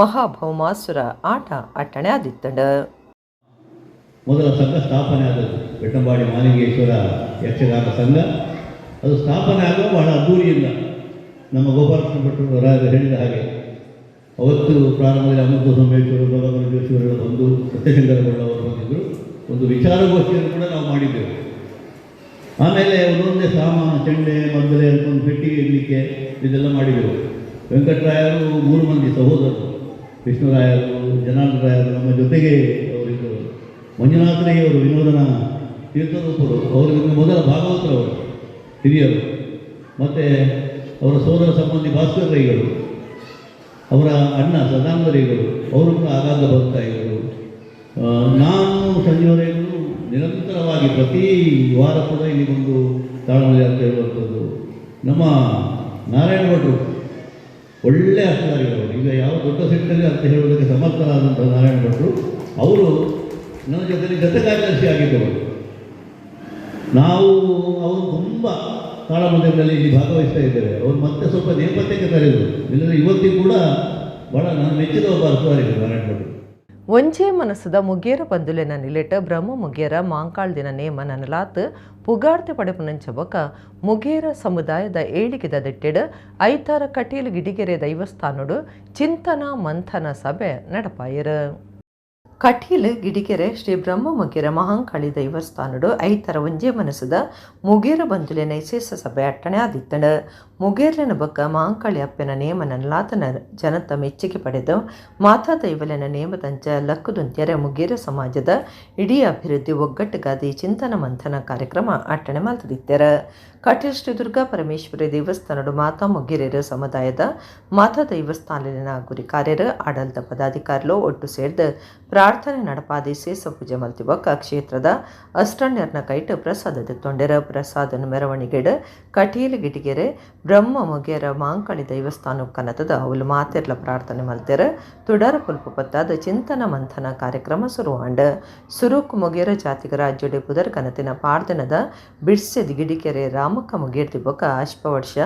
ಮಹಾಭೌಮಾಸುರ ಆಟ ಅಟ್ಟಣೆ ಆದಿತ್ತಂಡ. ಮೊದಲ ಸಂಘ ಸ್ಥಾಪನೆ ಆದದ್ದು ಬೆಟ್ಟಂಪಾಡಿ ಮಹಾಲಿಂಗೇಶ್ವರ ಯಕ್ಷಗಾನ ಸಂಘ. ಅದು ಸ್ಥಾಪನೆ ಆಗುವ ಬಹಳ ಅದ್ದೂರಿಯಿಂದ ನಮ್ಮ ಗೋಪಾಲಕೃಷ್ಣ ಭಟ್ರು ರಾಯರು ಹೇಳಿದ ಹಾಗೆ ಅವತ್ತು ಪ್ರಾರಂಭದಲ್ಲಿ ಅಮೃತ ಸೋಮೇಶ್ವರ, ಪ್ರಭಾಕರ ಜೋಶಿಯವರೆಲ್ಲ ಬಂದು, ಸತ್ಯಶಂಕರಗೌಡವರು ಬಂದಿದ್ದರು. ಒಂದು ವಿಚಾರಗೋಷ್ಠಿಯನ್ನು ಕೂಡ ನಾವು ಮಾಡಿದ್ದೆವು. ಆಮೇಲೆ ಒಂದೊಂದೇ ಸಾಮಾನು, ಚೆಂಡೆ, ಮದ್ದಲೆ ಒಂದು ಪೆಟ್ಟಿಗೆ ಇಡಲಿಕ್ಕೆ ಇದೆಲ್ಲ ಮಾಡಿದೆವು. ವೆಂಕಟರಾಯರು 3 ಮಂದಿ ಸಹೋದರರು, ವಿಷ್ಣುರಾಯರು, ಜನಾರ್ದನ ರಾಯರು ನಮ್ಮ ಜೊತೆಗೆ ಅವರಿದ್ದರು. ಮಂಜುನಾಥರಯ್ಯವರು ವಿನೋದನ ತೀರ್ಥರೂಪರು, ಅವರಿಗೆ ಮೊದಲ ಭಾಗವತರವರು ಹಿರಿಯರು, ಮತ್ತು ಅವರ ಸೋದರ ಸಂಬಂಧಿ ಭಾಸ್ಕರ್ ರೈಗಳು, ಅವರ ಅಣ್ಣ ಸದಾನಂದ ರೈಗಳು, ಅವರು ಕೂಡ ಆಗಾಗ ಬರ್ತಾ ಇದ್ದರು. ನಾನು ಸಂಜೆವರೆಗೂ ನಿರಂತರವಾಗಿ ಪ್ರತಿ ವಾರ ಕೂಡ ಇಲ್ಲಿ ಬಂದು ತಾಳಮಲ್ಲಿ ಅಂತ ಹೇಳುವಂಥದ್ದು. ನಮ್ಮ ನಾರಾಯಣ ಭಟ್ರು ಒಳ್ಳೆಯ ಅರ್ಥಧಾರಿಗಳು, ಈಗ ಯಾವ ದೊಡ್ಡ ಸೆಟ್ಟಲ್ಲಿ ಅಂತ ಹೇಳೋದಕ್ಕೆ ಸಮರ್ಥರಾದಂಥ ನಾರಾಯಣ ಭಟ್ರು ಅವರು ನನ್ನ ಜೊತೆಯಲ್ಲಿ ಜೊತೆ ಕಾರ್ಯದರ್ಶಿ ಆಗಿದ್ದವರು. ಅವರು ತುಂಬ ತಾಳಮಂದಿರದಲ್ಲಿ ಇಲ್ಲಿ ಭಾಗವಹಿಸ್ತಾ ಇದ್ದಾರೆ. ಅವರು ಮತ್ತೆ ಸ್ವಲ್ಪ ನೇಪಥ್ಯಕ್ಕೆ ತರೆದರು, ಇಲ್ಲದ್ರೆ ಇವತ್ತಿಗೂ ಕೂಡ ಭಾಳ ನಾನು ಮೆಚ್ಚಿದ ಒಬ್ಬ ಅರ್ಥಧಾರಿಗಳು ನಾರಾಯಣ ಭಟ್ರು. ಒಂಜೇ ಮನಸ್ಸದ ಮುಗೇರ ಬಂದುಲೆನ ನಿಲೆಟ್ ಬ್ರಹ್ಮ ಮುಗೇರ ಮಾಂಕಾಳ್ದಿನ ನೇಮ ನನಲಾತ್ ಪುಗಾರ್ತೆ ಪಡೆಪುನಂಚ ಬೊಕ ಮುಗೇರ ಸಮುದಾಯದ ಏಳಿಗೆದ ದಿಟ್ಟೆಡ್ ಐತಾರ ಕಟೀಲು ಗಿಡಿಗೆರೆ ದೈವಸ್ಥಾನಡು ಚಿಂತನ ಮಂಥನ ಸಭೆ ನಡಪಾಯರು. ಕಟೀಲು ಗಿಡಿಗೆರೆ ಶ್ರೀ ಬ್ರಹ್ಮ ಮುಗೇರ ಮಹಾಂಕಾಳಿ ದೈವಸ್ಥಾನಡು ಐತರ ಒಂಜೇ ಮನಸ್ಸದ ಮುಗೇರ ಬಂದುಲೆನ ವಿಶೇಷ ಸಭೆ ಅಟ್ಟಣೆ ಆದಿತ್ತಂಡ ಮುಗೇರ್ಲೆನ ಬೊಕ್ಕ ಮಹಾಂಕಾಳಿ ಅಪ್ಪೆನ ನೇಮ ನನ್ಲಾತನ ಜನತ ಮೆಚ್ಚುಗೆ ಪಡೆದು ಮಾತಾ ದೈವಲೆನ ನೇಮದಂಚ ಲಕ್ಕುದುಂತ್ಯರೆ ಮುಗೇರ ಸಮಾಜದ ಇಡೀ ಅಭಿವೃದ್ಧಿ ಒಗ್ಗಟ್ಟುಗಾದಿ ಚಿಂತನ ಮಂಥನ ಕಾರ್ಯಕ್ರಮ ಅಟ್ಟಣೆ ಮಲ್ತದಿತ್ತರ. ಕಟೀಲ್ ಶ್ರೀ ದುರ್ಗಾ ಪರಮೇಶ್ವರಿ ದೇವಸ್ಥಾನಡು ಮಾತಾ ಮುಗೇರೆರ ಸಮುದಾಯದ ಮಾತಾ ದೈವಸ್ಥಾನಲಿನ ಗುರಿ ಕಾರ್ಯರು ಆಡಳಿತ ಪದಾಧಿಕಾರಿಗಳು ಒಟ್ಟು ಸೇರಿದ ಪ್ರಾರ್ಥನೆ ನಡಪಾದಿ ಸೇಸ ಪೂಜೆ ಮಲ್ತಿಬೊಕ್ಕ ಕ್ಷೇತ್ರದ ಅಷ್ಟಣ್ಯರ್ನ ಕೈಟ್ ಪ್ರಸಾದದ ತೊಂಡೆರ ಪ್ರಸಾದನ ಮೆರವಣಿಗೆಡ್ ಕಟೀಲು ಗಿಟಿಗೆರೆ ಬ್ರಹ್ಮ ಮುಗೇರ ಮಾಂಕಾಳಿ ದೇವಸ್ಥಾನ ಕನತದ ಅವಳು ಮಾತೆರ್ಲ ಪ್ರಾರ್ಥನೆ ಮಲ್ತೆರ ತುಡಾರ ಪುಲ್ಪ ಪತ್ತಾದ ಚಿಂತನ ಮಂಥನ ಕಾರ್ಯಕ್ರಮ ಸುರುವಾಂಡ ಸುರುಕ್ ಮುಗೇರ ಜಾತಿಗ ರಾಜ್ಯಡೆ ಪುದರ್ ಕನತಿನ ಪಾರ್ದನದ ಬಿಡ್ಸೆದ್ ಗಿಡಿಕೆರೆ ರಾಮಕ್ಕ ಮುಗೇರ್ತಿ ಬೊಕ್ಕ ಅಶ್ಪ ವರ್ಷ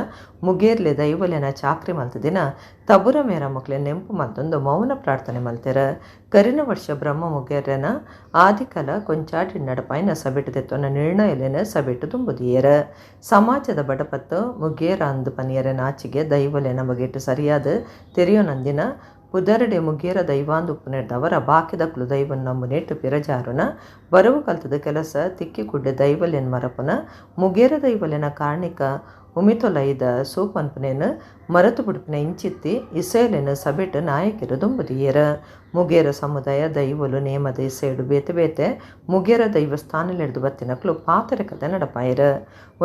ಮುಗೇರ್ಲೆ ದೈವಲೆನ ಚಾಕ್ರಿ ಮಲ್ತದಿನ ತಬುರ ಮೇರ ಮಕ್ಳೆ ನೆಂಪು ಮತ್ತೊಂದು ಮೌನ ಪ್ರಾರ್ಥನೆ ಮಲ್ತೆರ ಕರಿನ ವರ್ಷ ಬ್ರಹ್ಮ ಮುಗೇರನ ಆದಿಕಲ ಕೊಂಚಾಟಿ ನಡಪಾಯಿನ ಸಭೆಟದೆತ್ತೊನ್ನ ನಿರ್ಣಯಲೆನ ಸಭೆಟ್ಟು ತುಂಬುದಿಯರ ಸಮಾಜದ ಬಡಪತ್ತು ಮುಗೇರ ಅಂದು ಪನಿಯರ ನಾಚಿಗೆ ದೈವಲೆನ ಬಗೆಟ್ಟು ಸರಿಯಾದ ತೆರೆಯೋನಂದಿನ ಪುದರಡೆ ಮುಗೇರ ದೈವಾಂದು ಉಪ್ಪುನೆಡ್ದವರ ಬಾಕಿದಕ್ಲು ದೈವನ್ ನಂಬುನೆಟ್ಟು ಪಿರಜಾರುನ ಬರವು ಕಲ್ತದ ಕೆಲಸ ತಿಕ್ಕಿಗುಡ್ಡೆ ದೈವಲೆನ್ ಮರಪುನ ಮುಗೇರ ದೈವಲೆನ ಕಾರಣಿಕ ಉಮಿತೊಲೈದ ಸೂಪನ್ಪನೇನು ಮರತು ಬುಡುಪಿನ ಇಂಚಿತ್ತಿ ಇಸೇಲೆನು ಸಭೆಟ್ ನಾಯಕಿರು ದುಂಬುದಿಯರ ಮುಗೇರ ಸಮುದಾಯ ದೈವಲು ನೇಮದ ಇಸೇಡು ಬೇತೆ ಬೇತೆ ಮುಗೇರ ದೈವಸ್ಥಾನಲೆಡ್ದು ಬತ್ತಿನಕ್ಲು ಪಾತರೆ ಕತೆ ನಡಪಾಯರ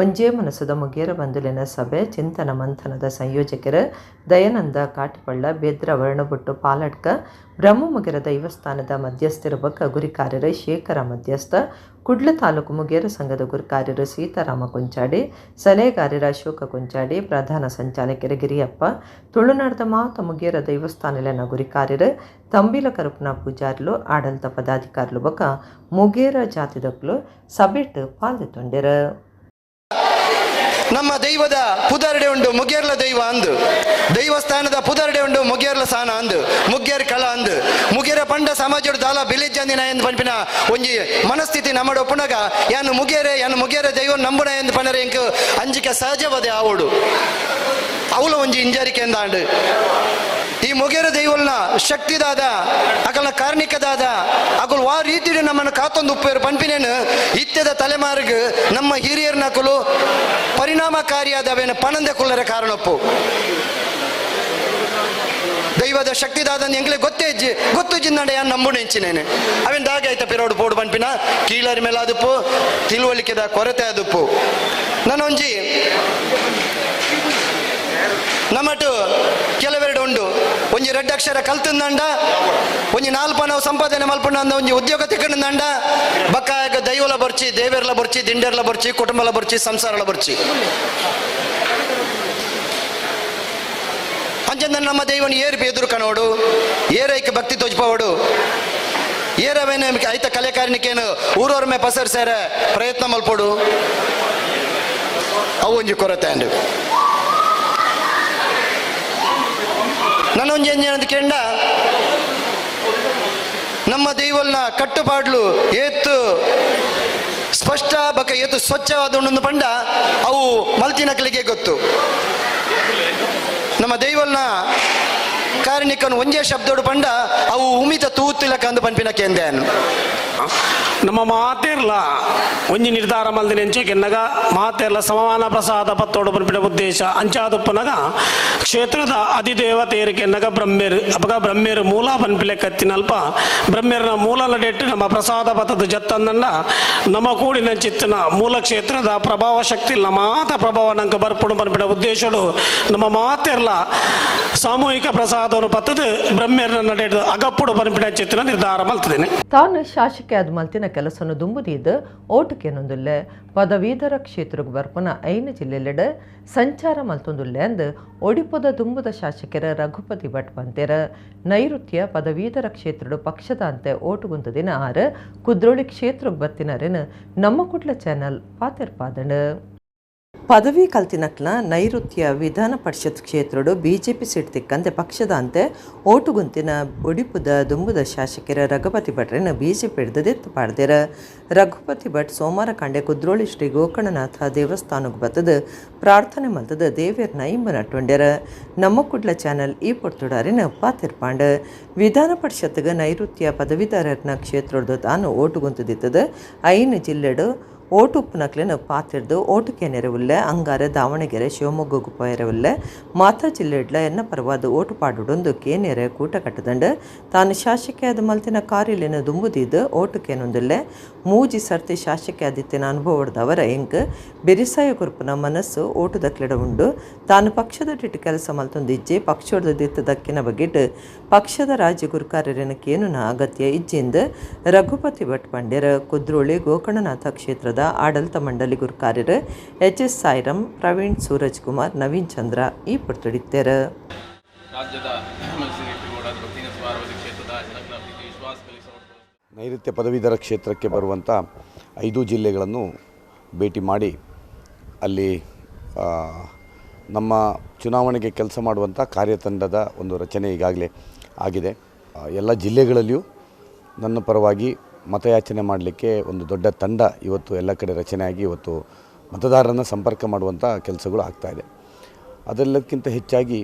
ಒಂಜೇ ಮನಸ್ಸದ ಮುಗೇರ ಬಂದುಲೆನ ಸಭೆ ಚಿಂತನ ಮಂಥನದ ಸಂಯೋಜಕರ ದಯಾನಂದ ಕಾಟಿಪಳ್ಳ ಬೇದ್ರ ವರ್ಣಬುಟ್ಟು ಪಾಲಡ್ಕ ಬ್ರಹ್ಮ ಮುಗೇರ ದೈವಸ್ಥಾನದ ಮಧ್ಯಸ್ಥರ ಬೊಕ್ಕ ಗುರಿ ಕಾರ್ಯರ ಶೇಖರ ಮಧ್ಯಸ್ಥ ಕುಡ್ಲ ತಾಲೂಕು ಮುಗೇರ ಸಂಘದ ಗುರಿ ಕಾರ್ಯರು ಸೀತಾರಾಮ ಕೊಂಚಾಡಿ ಸಲಹೆಗಾರರ ಅಶೋಕ ಕೊಂಚಾಡಿ ಪ್ರಧಾನ ಸಂಚಾಲಕರ ಗಿರಿಯಪ್ಪ ತುಳುನಾಡದ ಮಾತ ಮುಗೇರ ದೈವಸ್ಥಾನಲೆನ ಗುರಿ ಕಾರ್ಯರು ತಂಬಿಲ ಕರುಪನ ಪೂಜಾರ್ಲು ಆಡಳಿತ ಪದಾಧಿಕಾರಿಲು ಬೊಕ್ಕ ಮುಗೇರ ಜಾತಿದಕ್ಲು ಸಭೆಟ್ ಪಾಲ್ದೊಂಡೆರ. ನಮ್ಮ ದೈವದ ಪುದರ್ಡೆ ಉಂಡು ಮುಗೇರ್ಲ ದೈವ ಅಂದು ದೈವಸ್ಥಾನದ ಪುದರ್ಡೆ ಉಂಡು ಮುಗೇರ್ಲ ಸಾನ ಅಂದು ಮುಗೇರ್ ಕಳ ಅಂದು ಮುಗೇರ ಪಂಡ ಸಮಾಜದ ದಾಲ ಬಿಲಿಜಂದಿನ ಎಂದು ಪಂಪಿನ ಒಂಜಿ ಮನಸ್ಥಿತಿ ನಮ್ಮಡ ಪುನಗ ಯಾನು ಮುಗೇರೆ ದೈವ ನಂಬುನ ಎಂದು ಪನರೆ ಇಂಕ ಅಂಜಿಕೆ ಸಹಜವದೆ ಆವೋಡು ಅವಳು ಒಂಜಿ ಇಂಜರಿಕೆ ಎಂದಾಂಡು ಈ ಮುಗೇರ ದೈವಲ್ನ ಶಕ್ತಿದಾದ ಅಕಲ್ನ ಕಾರ್ಣಿಕದಾದ ಅಕಲ್ ವಾ ರೀತಿ ನಮ್ಮನ್ನು ಕಾತೊಂದು ಉಪ್ಪೇರು ಪಂಪಿನೇನು ಇತ್ಯದ ತಲೆಮಾರಿಗೆ ನಮ್ಮ ಹಿರಿಯರ ನಕಲು ಪರಿಣಾಮಕಾರಿಯಾದವೇನು ಪಣಂದೆ ಕುಲ್ಲರ ಕಾರಣಪ್ಪು ದೈವದ ಶಕ್ತಿದಾದ ಎಂಗ್ಲೆ ಗೊತ್ತು ಜಿನ್ನಡೆ ಯಾನು ನಂಬುಣ ಎಂಚಿನೇನೆ ಅವೇನು ದಾಗೆ ಆಯ್ತಾ ಪಿರೋಡು ಪೋಡು ಪಂಪಿನ ಕೀಳರಿ ಮೇಲೆ ಅದಪ್ಪು ತಿಳುವಳಿಕೆದ ಕೊರತೆ ಅದಪ್ಪು ನಾನೊಂಜಿ ನಮ್ಮಟು ಕೆಲವೆರಡು ಉಂಡು ಒಂಜಿ ರೆಡ್ ಅಕ್ಷರ ಕಲ್ತಂದಂಡ ಒಂಜಿ ನಾಲ್ಕು ನಾವು ಸಂಪಾದನೆ ಮಲ್ಪಂಡ ಅಂದ ಒಂಜಿ ಉದ್ಯೋಗ ತಿಕ್ಕಂಡ ಬಕ್ಕಾಗ ದೈವಲ ಬರ್ಚಿ ದೇವೇರ್ಲ ಬರ್ಚಿ ದಿಂಡರ್ಲ ಬರ್ಚಿ ಕುಟುಂಬಲ ಬರ್ಚಿ ಸಂಸಾರಲ ಬರ್ಚಿ ಅಂಚಂದ ನಮ್ಮ ದೈವನ ಏರು ಎದುರು ಕಣೋಡು ಏರೈಕೆ ಭಕ್ತಿ ತೋಜ್ಪವಡು ಏರವೇನೆ ಆಯ್ತ ಕಲೆಕಾರನಿಕೇನು ಊರವ್ರ ಮೇ ಪಸರ್ ಸೇರ ಪ್ರಯತ್ನ ಮಲ್ಪೋಡು ಅವು ಒಂಜಿ ಕೊರತೆ ಅಂಡು ನನ್ನೊಂಜಿ ಅಂತ ಕೇಂಡ ನಮ್ಮ ದೈವಲ್ನ ಕಟ್ಟುಪಾಡ್ಲು ಏತ್ತು ಸ್ಪಷ್ಟ ಬಕ ಏತು ಸ್ವಚ್ಛವಾದ ಪಂಡ ಅವು ಮಲ್ತಿನಕಲಿಗೆ ಗೊತ್ತು ನಮ್ಮ ದೈವಲ್ನ ಕಾರಣಿಕನು ಒಂಜೇ ಶಬ್ದೋಡು ಪಂಡ ಅವು ಉಮಿತ ತೂತಿಲಕ ಅಂದು ಪಂಪಿನ ಕೇಂದ್ರನು ನಮ್ಮ ಮಾತೇರ್ಲ ಒಂಜಿ ನಿರ್ಧಾರ ಮಲ್ದಿನ ಎಂಚೆಕೆನ್ನಗ ಮಾತೇರ್ಲ ಸಮಾನ ಪ್ರಸಾದ ಪತ್ತೋಡು ಪನ್ಪಿನ ಉದ್ದೇಶ ಅಂಚಾದುಪ್ಪನಗ ಕ್ಷೇತ್ರದ ಅಧಿದೇವತೆಯರಿಗೆನ್ನಗ ಬ್ರಹ್ಮೇರು ಅಪಗ ಬ್ರಹ್ಮೇರು ಮೂಲ ಪನ್ಪಿಲೆ ಕತ್ತಿನಲ್ಪ ಬ್ರಹ್ಮೇರನ ಮೂಲ ನಡೆಟ್ಟು ನಮ್ಮ ಪ್ರಸಾದ ಪಥದ ಜತ್ತಂದಂಡ ನಮ್ಮ ಕೂಡಿನ ಚಿತ್ತನ ಮೂಲ ಕ್ಷೇತ್ರದ ಪ್ರಭಾವ ಶಕ್ತಿ ಮಾತ ಪ್ರಭಾವ ನಂಗೆ ಬರ್ಪುಡು ಪನ್ಪಿನ ಉದ್ದೇಶಡು ನಮ್ಮ ಮಾತೇರ್ಲ ಸಾಮೂಹಿಕ ಪ್ರಸಾದವನ್ನು ಪತ್ತದ ಬ್ರಹ್ಮೇರನ ನಡೆದು ಅಗಪ್ಪುಡು ಪನ್ಪಿನ ಚಿತ್ತನ ನಿರ್ಧಾರ ಮಲ್ತಿದ್ದೇನೆ. ತಾನು ಶಾಸಕ ಆದ ಮಲ್ತಿನ ಕೆಲಸವನ್ನು ದುಂಬುದಿದ್ದು ಓಟುಕೆನೊಂದುಲ್ಲೆ ಪದವೀಧರ ಕ್ಷೇತ್ರಕ್ಕೆ ಬರ್ಪುನ 5 ಜಿಲ್ಲೆಲೆಡೆ ಸಂಚಾರ ಮಲ್ತೊಂದುಲ್ಲೆ ಅಂದು ಒಡಿಪುದ ದುಂಬುದ ಶಾಸಕರ ರಘುಪತಿ ಭಟ್ ಬಂತೇರ ನೈಋತ್ಯ ಪದವೀಧರ ಕ್ಷೇತ್ರಡು ಪಕ್ಷದ ಅಂತೆ ಓಟುಗುಂತ ದಿನ 6 ಕುದ್ರೋಳಿ ಕ್ಷೇತ್ರಕ್ಕೆ ಬತ್ತಿನರೇನು ನಮ್ಮ ಕುಡ್ಲ ಚಾನಲ್ ಪಾತೆರ್ಪಾದಣ ಪದವಿ ಕಲ್ತಿನಕ್ಲ ನೈಋತ್ಯ ವಿಧಾನ ಪರಿಷತ್ ಕ್ಷೇತ್ರಡು ಬಿಜೆಪಿ ಸೀಟ್ ತಿಕ್ಕಂತೆ ಪಕ್ಷದ ಅಂತೆ ಓಟುಗುಂತಿನ ಒಡಿಪುದ ದುಂಬುದ ಶಾಸಕರ ರಘುಪತಿ ಭಟ್ರನ್ನು ಬಿಜೆಪಿ ಹಿಡಿದೆತ್ತು ಪಾಡ್ದೇರ ರಘುಪತಿ ಭಟ್ ಸೋಮವಾರ ಕಂಡೆ ಕುದ್ರೋಳಿ ಶ್ರೀ ಗೋಕರ್ಣನಾಥ ದೇವಸ್ಥಾನಕ್ಕೆ ಬತ್ತದ ಪ್ರಾರ್ಥನೆ ಮಲ್ತದ ದೇವೇರ್ನ ಇಂಬನಟ್ಕೊಂಡ್ಯಾರ. ನಮ್ಮ ಕುಡ್ಲ ಚಾನಲ್ ಈ ಪೊರ್ತುಡಾರಿನ ಪಾತಿರ್ಪಾಂಡ ವಿಧಾನ ಪರಿಷತ್ಗೆ ನೈಋತ್ಯ ಪದವೀಧರನ ಕ್ಷೇತ್ರದ್ದು ತಾನು ಓಟುಗುಂತದಿತ್ತದ 5 ಜಿಲ್ಲೆಡು ಓಟು ಉಪ್ಪುನಕ್ಲೆನ ಪಾತಿರ್ದು ಓಟುಕೆ ನೆರವುಲ್ಲೆ ಅಂಗಾರ ದಾವಣಗೆರೆ ಶಿವಮೊಗ್ಗಗೂ ಪೋಯರವುಲ್ಲೆ ಮಾತಾ ಜಿಲ್ಲೆಡ್ಲ ಎನ್ನ ಪರವಾದ ಓಟು ಪಾಡುಡೊಂದು ಕೇನೆರೆ ಕೂಟ ಕಟ್ಟದಂಡು ತಾನು ಶಾಸಕ ಆದ ಮಲ್ತಿನ ಕಾರ್ಯಲೇನ ದುಂಬುದಿದ್ದು ಓಟುಕೆನೊಂದುಲ್ಲೆ ಮೂಜಿ ಸರ್ತಿ ಶಾಸಕ ಆದಿತ್ಯನ ಅನುಭವದವರ ಎಂಕ್ ಬೆರಿಸಾಯ ಕುರುಪನ ಮನಸ್ಸು ಓಟುದಕ್ಲೆಡ ಉಂಡು ತಾನು ಪಕ್ಷದ ಟಿಟ್ಟು ಕೆಲಸ ಮಲ್ತೊಂದಿಜ್ಜೆ ಪಕ್ಷದ ದಿತ್ತ ದಕ್ಕಿನ ಬಗೆಟ್ ಪಕ್ಷದ ರಾಜ್ಯ ಗುರುಕಾರ್ಯರೇನ ಕೇನುನ ಅಗತ್ಯ ಇಜ್ಜಿಂದ ರಘುಪತಿ ಭಟ್ ಪಂಡ್ಯರ ಕುದ್ರೋಳಿ ಗೋಕರ್ಣನಾಥ ಕ್ಷೇತ್ರದ ಆಡಳಿತ ಮಂಡಳಿ ಗುರುಕಾರ್ಯರು ಎಚ್.ಎಸ್. ಸಾಯಿರಾಮ್, ಪ್ರವೀಣ್, ಸೂರಜ್ ಕುಮಾರ್, ನವೀನ್ ಚಂದ್ರ ಈ ಪುರ್ತುಡಿತ್ತಾರೆ. ನೈಋತ್ಯ ಪದವೀಧರ ಕ್ಷೇತ್ರಕ್ಕೆ ಬರುವಂಥ 5 ಜಿಲ್ಲೆಗಳನ್ನು ಭೇಟಿ ಮಾಡಿ ಅಲ್ಲಿ ನಮ್ಮ ಚುನಾವಣೆಗೆ ಕೆಲಸ ಮಾಡುವಂಥ ಕಾರ್ಯತಂಡದ ಒಂದು ರಚನೆ ಈಗಾಗಲೇ ಆಗಿದೆ. ಎಲ್ಲ ಜಿಲ್ಲೆಗಳಲ್ಲಿಯೂ ನನ್ನ ಪರವಾಗಿ ಮತಯಾಚನೆ ಮಾಡಲಿಕ್ಕೆ ಒಂದು ದೊಡ್ಡ ತಂಡ ಇವತ್ತು ಎಲ್ಲ ಕಡೆ ರಚನೆಯಾಗಿ ಇವತ್ತು ಮತದಾರರನ್ನು ಸಂಪರ್ಕ ಮಾಡುವಂಥ ಕೆಲಸಗಳು ಆಗ್ತಾಯಿದೆ. ಅದೆಲ್ಲಕ್ಕಿಂತ ಹೆಚ್ಚಾಗಿ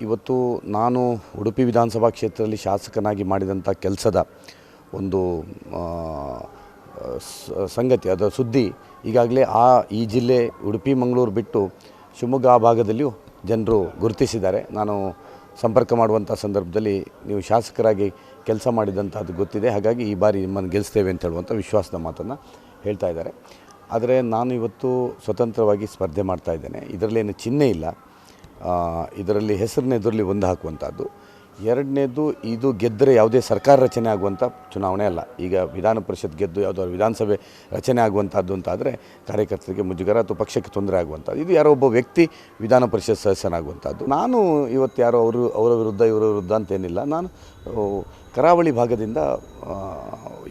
ಇವತ್ತು ನಾನು ಉಡುಪಿ ವಿಧಾನಸಭಾ ಕ್ಷೇತ್ರದಲ್ಲಿ ಶಾಸಕನಾಗಿ ಮಾಡಿದಂಥ ಕೆಲಸದ ಒಂದು ಸಂಗತಿ, ಅದರ ಸುದ್ದಿ ಈಗಾಗಲೇ ಈ ಜಿಲ್ಲೆ ಉಡುಪಿ ಮಂಗಳೂರು ಬಿಟ್ಟು ಶಿವಮೊಗ್ಗ ಆ ಭಾಗದಲ್ಲಿಯೂ ಜನರು ಗುರುತಿಸಿದ್ದಾರೆ. ನಾನು ಸಂಪರ್ಕ ಮಾಡುವಂಥ ಸಂದರ್ಭದಲ್ಲಿ ನೀವು ಶಾಸಕರಾಗಿ ಕೆಲಸ ಮಾಡಿದಂಥದ್ದು ಗೊತ್ತಿದೆ, ಹಾಗಾಗಿ ಈ ಬಾರಿ ನಿಮ್ಮನ್ನು ಗೆಲ್ಲಿಸ್ತೇವೆ ಅಂತ ಹೇಳುವಂಥ ವಿಶ್ವಾಸದ ಮಾತನ್ನು ಹೇಳ್ತಾ ಇದ್ದಾರೆ. ಆದರೆ ನಾನು ಇವತ್ತು ಸ್ವತಂತ್ರವಾಗಿ ಸ್ಪರ್ಧೆ ಮಾಡ್ತಾಯಿದ್ದೇನೆ. ಇದರಲ್ಲೇನು ಚಿಹ್ನೆ ಇಲ್ಲ, ಇದರಲ್ಲಿ ಹೆಸರನ್ನ ಎದುರಲ್ಲಿ ಒಂದು ಹಾಕುವಂಥದ್ದು. ಎರಡನೇದು, ಇದು ಗೆದ್ದರೆ ಯಾವುದೇ ಸರ್ಕಾರ ರಚನೆ ಆಗುವಂಥ ಚುನಾವಣೆ ಅಲ್ಲ. ಈಗ ವಿಧಾನ ಪರಿಷತ್ ಗೆದ್ದು ಯಾವುದಾದ್ರು ವಿಧಾನಸಭೆ ರಚನೆ ಆಗುವಂಥದ್ದು ಅಂತಾದರೆ ಕಾರ್ಯಕರ್ತರಿಗೆ ಮುಜುಗರ ಅಥವಾ ಪಕ್ಷಕ್ಕೆ ತೊಂದರೆ ಆಗುವಂಥದ್ದು. ಇದು ಯಾರೋ ಒಬ್ಬ ವ್ಯಕ್ತಿ ವಿಧಾನ ಪರಿಷತ್ ಸದಸ್ಯನಾಗುವಂಥದ್ದು. ನಾನು ಇವತ್ತು ಯಾರೋ ಅವರ ವಿರುದ್ಧ ಇವರ ವಿರುದ್ಧ ಅಂತೇನಿಲ್ಲ. ನಾನು ಕರಾವಳಿ ಭಾಗದಿಂದ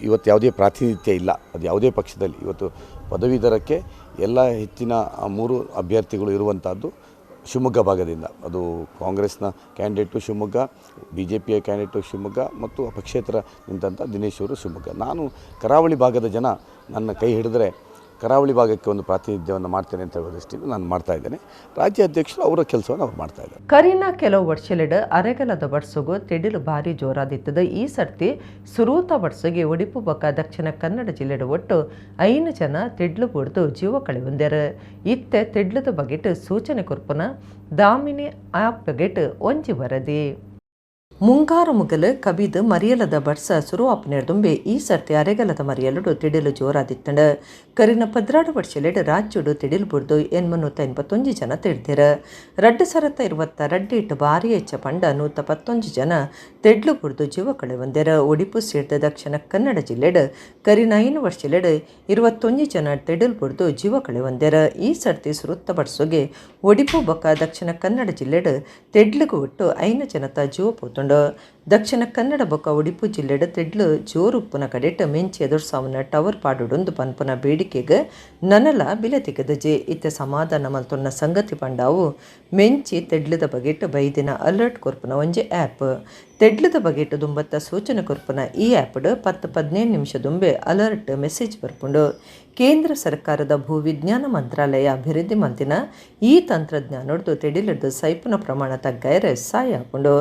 ಇವತ್ತು ಯಾವುದೇ ಪ್ರಾತಿನಿಧ್ಯ ಇಲ್ಲ, ಅದು ಯಾವುದೇ ಪಕ್ಷದಲ್ಲಿ. ಇವತ್ತು ಪದವೀಧರಕ್ಕೆ ಎಲ್ಲ ಹೆಚ್ಚಿನ 3 ಅಭ್ಯರ್ಥಿಗಳು ಇರುವಂಥದ್ದು ಶಿವಮೊಗ್ಗ ಭಾಗದಿಂದ. ಅದು ಕಾಂಗ್ರೆಸ್ನ ಕ್ಯಾಂಡಿಡೇಟು ಶಿವಮೊಗ್ಗ, BJPಯ ಕ್ಯಾಂಡಿಡೇಟು ಶಿವಮೊಗ್ಗ ಮತ್ತು ಪಕ್ಷೇತರ ನಿಂತಹ ದಿನೇಶ್ ಅವರು ಶಿವಮೊಗ್ಗ. ನಾನು ಕರಾವಳಿ ಭಾಗದ ಜನ ನನ್ನ ಕೈ ಹಿಡಿದ್ರೆ ಕರಾವಳಿ ಭಾಗಕ್ಕೆ ಒಂದು ಪ್ರಾತಿನಿಧ್ಯವನ್ನು ಮಾಡ್ತೇನೆ ಅಂತ ಹೇಳೋ ದೃಷ್ಟಿಯಿಂದ ನಾನು ಮಾಡ್ತಾ ಇದ್ದೇನೆ. ರಾಜ್ಯ ಅಧ್ಯಕ್ಷರು ಅವರ ಕೆಲಸವನ್ನು ಅವ್ರು ಮಾಡ್ತಾ ಇದ್ದಾರೆ. ಕರೀನಾ ಕೆಲವು ವರ್ಷಲೆಡ್ ಅರೆಗಲದ ಬಡ್ಸೋಗು ತಿಡಿಲು ಭಾರಿ ಜೋರಾದಿತ್ತದ. ಈ ಸರ್ತಿ ಸುರೂತ ಬಡ್ಸೋಗೆ ಒಡಿಪು ಬೊಕ್ಕ ದಕ್ಷಿಣ ಕನ್ನಡ ಜಿಲ್ಲೆಡ ಒಟ್ಟು 5 ಜನ ತಿಡ್ಲು ಬುಡ್ದು ಜೀವ ಕಳೆಯೊಂದ್ಯಾರ. ಇತ್ತೆ ತಿಡ್ಲದ ಬಗೆಟ್ ಸೂಚನೆ ಕೊರ್ಪುನ ದಾಮಿನಿ ಆಪ್ ಬಗೆಟ್ ಒಂಜಿ ವರದಿ. ಮುಂಗಾರು ಮುಗಲು ಕಬಿದು ಮರಿಯಲದ ಬಡ್ಸ ಸುರುವಾಪನೆರ್ದುಂಬೆ ಈ ಸರ್ತಿ ಅರೆಗಲದ ಮರಿಯಲಡು ತಿಡಿಲು ಜೋರಾದಿತ್ತಂಡ. ಕರಿನ 16 ವರ್ಷಲೆಡ್ ರಾಜ್ಯಡು ತಿಡಿಲು ಬುಡ್ದು 881 ಜನ ತಿಡ್ದಿರ. ರಡ್ಡು ಸರತ 20 ರಡ್ಡಿ ಇಟ್ಟು ಭಾರಿ ಹೆಚ್ಚ ಪಂಡ 111 ಜನ ತಿಡ್ಲು ಬುಡ್ದು ಜೀವ ಕಳೆಯೊಂದ್ಯಾರ. ಒಡಿಪು ಸೇರಿದ ದಕ್ಷಿಣ ಕನ್ನಡ ಜಿಲ್ಲೆಡ್ ಕರಿನ 5 ವರ್ಷಲೆಡ್ 21 ಜನ ತಿಡಿಲು ಬುಡ್ದು ಜೀವ ಕಳೆಯೊಂದ್ಯಾರ. ಈ ಸರ್ತಿ ಸುರುತ್ತ ಬಡ್ಸೋಗೆ ಒಡಿಪು ಬೊಕ್ಕ ದಕ್ಷಿಣ ಕನ್ನಡ ಜಿಲ್ಲೆಡ್ ತಿಡ್ಲಿಗೂ ಒಟ್ಟು 5 ಜನತ ಜೀವ ಪೋತುಂಡು. ದಕ್ಷಿಣ ಕನ್ನಡ ಬೊಕ್ಕ ಉಡುಪಿ ಜಿಲ್ಲೆಡ ತಿಡ್ಲು ಜೋರುಪ್ಪುನ ಕಡೆಟ್ ಮೆಂಚಿ ಎದುರ್ಸಾವನ ಟವರ್ ಪಾಡುಡೊಂದು ಪನ್ಪುನ ಬೇಡಿಕೆಗೆ ನನಲ ಬಿಲೆ ತೆಗೆದಜೆ. ಇತ್ತೆ ಸಮಾಧಾನ ಮಲ್ತೊನ್ನ ಸಂಗತಿ ಪಂಡಾವು ಮೆಂಚಿ ತೆಡ್ಲದ ಬಗೆಟ್ ಬೈದಿನ ಅಲರ್ಟ್ ಕೊರ್ಪುನ ಒಂಜೆ ಆ್ಯಪ್. ತೆಡ್ಲದ ಬಗೆಟ್ ದುಂಬತ್ತ ಸೂಚನೆ ಕೊರ್ಪುನ ಈ ಆ್ಯಪ್ಡ್ 10-15 ನಿಮಿಷ ದುಂಬೆ ಅಲರ್ಟ್ ಮೆಸೇಜ್ ಬರ್ಪುಂಡು. ಕೇಂದ್ರ ಸರ್ಕಾರದ ಭೂವಿಜ್ಞಾನ ಮಂತ್ರಾಲಯ ಅಭಿವೃದ್ಧಿ ಮಂತಿನ ಈ ತಂತ್ರಜ್ಞಾನದ್ದು ತೆಡಿಲಿಡ್ದು ಸೈಪುನ ಪ್ರಮಾಣ ತಗ್ಗಾಯರೆ ಸಹಾಯ ಹಾಕೊಂಡು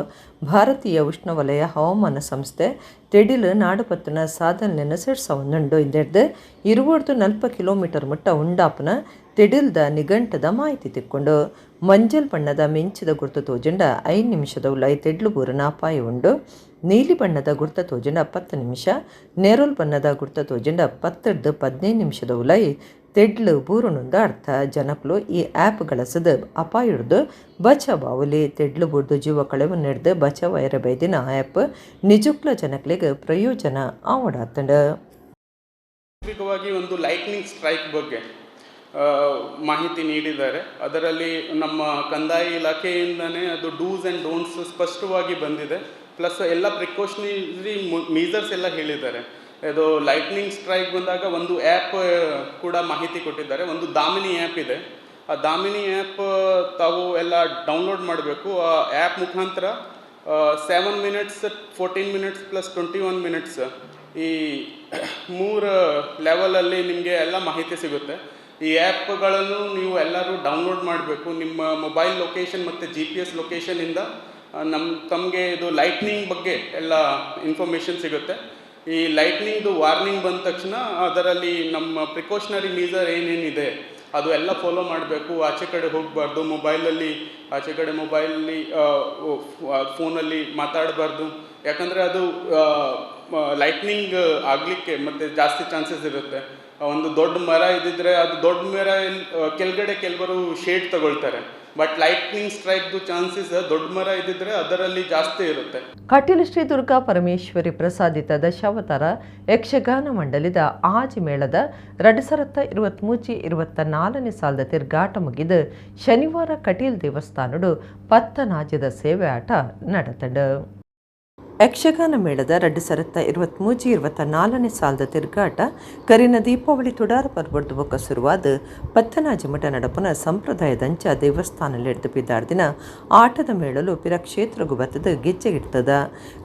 ಭಾರತೀಯ ಉಷ್ಣ ಉಷ್ಣವಲಯ ಹವಾಮಾನ ಸಂಸ್ಥೆ ತೆಡಿಲು ನಾಡುಪತ್ತನ ಸಾಧನೆಯನ್ನು ಸಿಡ್ಸವನ್ನುಂಡು ಇಂದೆಡ್ದು 240 ಕಿಲೋಮೀಟರ್ ಮುಟ್ಟ ಉಂಡಾಪನ ತೆಡಿಲ್ದ ನಿಘಂಟದ ಮಾಹಿತಿ ತಿಕ್ಕೊಂಡು ಮಂಜಲ್ ಬಣ್ಣದ ಮಿಂಚಿದ ಗುರ್ತು ತೋಜಂಡ 5 ನಿಮಿಷದ ಉಲಾಯಿ ತೆಡ್ಲು ಬೂರನ ಅಪಾಯ ಉಂಡು. ನೀಲಿ ಬಣ್ಣದ ಗುರ್ತ ತೋಜಂಡ 10 ನಿಮಿಷ, ನೇರೋಲ್ ಬಣ್ಣದ ಗುರ್ತ ತೋಜಂಡ 10-15 ನಿಮಿಷದ ಉಲಾಯಿ ತೆಡ್ಲು ಬೂರುನುಂದ ಅರ್ಥ. ಜನಕ್ಕಲು ಈ ಆ್ಯಪ್ ಗಳಸದು ಅಪಾಯ ಹಿಡ್ದು ಬಚಾವಾವಲಿ ತೆಡ್ಲು ಬುಡ್ದು ಜೀವ ಕಳೆವು ನಡೆದು ಬಚಾವ ಬೈದಿನ ಆ್ಯಪ್ ನಿಜಕ್ಕಲ ಜನಕ್ಕಲಿಗೆ ಪ್ರಯೋಜನ ಆವಡಾತಂಡ. ಒಂದು ಲೈಟ್ನಿಂಗ್ ಸ್ಟ್ರೈಕ್ ಬಗ್ಗೆ ಮಾಹಿತಿ ನೀಡಿದ್ದಾರೆ. ಅದರಲ್ಲಿ ನಮ್ಮ ಕಂದಾಯ ಇಲಾಖೆಯಿಂದನೇ ಅದು ಡೂಸ್ ಆ್ಯಂಡ್ ಡೋಂಟ್ಸ್ ಸ್ಪಷ್ಟವಾಗಿ ಬಂದಿದೆ. ಪ್ಲಸ್ ಎಲ್ಲ ಪ್ರಿಕಾಷನರಿ ಮೆಜರ್ಸ್ ಎಲ್ಲ ಹೇಳಿದ್ದಾರೆ. ಇದು ಲೈಟ್ನಿಂಗ್ ಸ್ಟ್ರೈಕ್ ಬಂದಾಗ ಒಂದು ಆ್ಯಪ್ ಕೂಡ ಮಾಹಿತಿ ಕೊಟ್ಟಿದ್ದಾರೆ. ಒಂದು ದಾಮಿನಿ ಆ್ಯಪ್ ಇದೆ. ಆ ದಾಮಿನಿ ಆ್ಯಪ್ ತಾವು ಎಲ್ಲ ಡೌನ್ಲೋಡ್ ಮಾಡಬೇಕು. ಆ ಆ್ಯಪ್ ಮುಖಾಂತರ 7 ಮಿನಿಟ್ಸ್, 14 ಮಿನಿಟ್ಸ್ ಪ್ಲಸ್ 21 ಮಿನಿಟ್ಸ್ ಈ 3 ಲೆವೆಲಲ್ಲಿ ನಿಮಗೆ ಎಲ್ಲ ಮಾಹಿತಿ ಸಿಗುತ್ತೆ. ಈ ಆ್ಯಪ್ಗಳನ್ನು ನೀವು ಎಲ್ಲರೂ ಡೌನ್ಲೋಡ್ ಮಾಡಬೇಕು. ನಿಮ್ಮ ಮೊಬೈಲ್ ಲೊಕೇಶನ್ ಮತ್ತು GPS ಲೊಕೇಶನಿಂದ ತಮಗೆ ಇದು ಲೈಟ್ನಿಂಗ್ ಬಗ್ಗೆ ಎಲ್ಲ ಇನ್ಫಾರ್ಮೇಷನ್ ಸಿಗುತ್ತೆ. ಈ ಲೈಟ್ನಿಂಗ್ದು ವಾರ್ನಿಂಗ್ ಬಂದ ತಕ್ಷಣ ಅದರಲ್ಲಿ ನಮ್ಮ ಪ್ರಿಕಾಷನರಿ ಮೆಜರ್ ಏನೇನಿದೆ ಅದು ಎಲ್ಲ ಫಾಲೋ ಮಾಡಬೇಕು. ಆಚೆ ಕಡೆ ಹೋಗಬಾರ್ದು, ಆಚೆ ಕಡೆ ಮೊಬೈಲಲ್ಲಿ ಫೋನಲ್ಲಿ ಮಾತಾಡಬಾರ್ದು. ಯಾಕಂದರೆ ಅದು ಲೈಟ್ನಿಂಗ್ ಆಗಲಿಕ್ಕೆ ಮತ್ತು ಜಾಸ್ತಿ ಚಾನ್ಸಸ್ ಇರುತ್ತೆ. ಒಂದು ದೊಡ್ಡ ಮರ ಇದ್ದಿದ್ರೆ ಅದು ದೊಡ್ಡ ಮರ ಕೆಳಗಡೆ ಕೆಲವರು ಶೇಡ್ ತಗೊಳ್ತಾರೆ. ಬಟ್ ಲೈಟ್ನಿಂಗ್ ಸ್ಟ್ರೈಕ್ದು ಚಾನ್ಸಸ್ ದೊಡ್ಡ ಮರ ಇದ್ದಿದ್ರೆ ಅದರಲ್ಲಿ ಜಾಸ್ತಿ ಇರುತ್ತೆ. ಕಟೀಲು ಶ್ರೀ ದುರ್ಗಾ ಪರಮೇಶ್ವರಿ ಪ್ರಸಾದಿತ ದಶಾವತಾರ ಯಕ್ಷಗಾನ ಮಂಡಳಿದ ಆಜಿ ಮೇಳದ 2023-24 ಸಾಲದ ತಿರ್ಗಾಟ ಮುಗಿದು ಶನಿವಾರ ಕಟೀಲ್ ದೇವಸ್ಥಾನಡು ಪತ್ತನಾಜದ ಸೇವೆ ಆಟ ನಡೆತಡ. ಯಕ್ಷಗಾನ ಮೇಳದ 2023-24 ಸಾಲದ ತಿರ್ಗಾಟ ಕರಿನ ದೀಪಾವಳಿ ತುಡಾರ ಪರ್ವಡ್ದು ಬೊಕ್ಕ ಶುರುವಾದ ಪತ್ತನಾಜಿ ಮಠ ನಡಪನ ಸಂಪ್ರದಾಯದಂಚ ದೇವಸ್ಥಾನಲ್ಲಿಡ್ದು ಬಿದ್ದಾಡ್ದಿನ ಆಟದ ಮೇಳಲು ಪಿರ ಕ್ಷೇತ್ರಗೂ ಬತ್ತದ ಗೆಜ್ಜೆಗಿಡ್ತದ.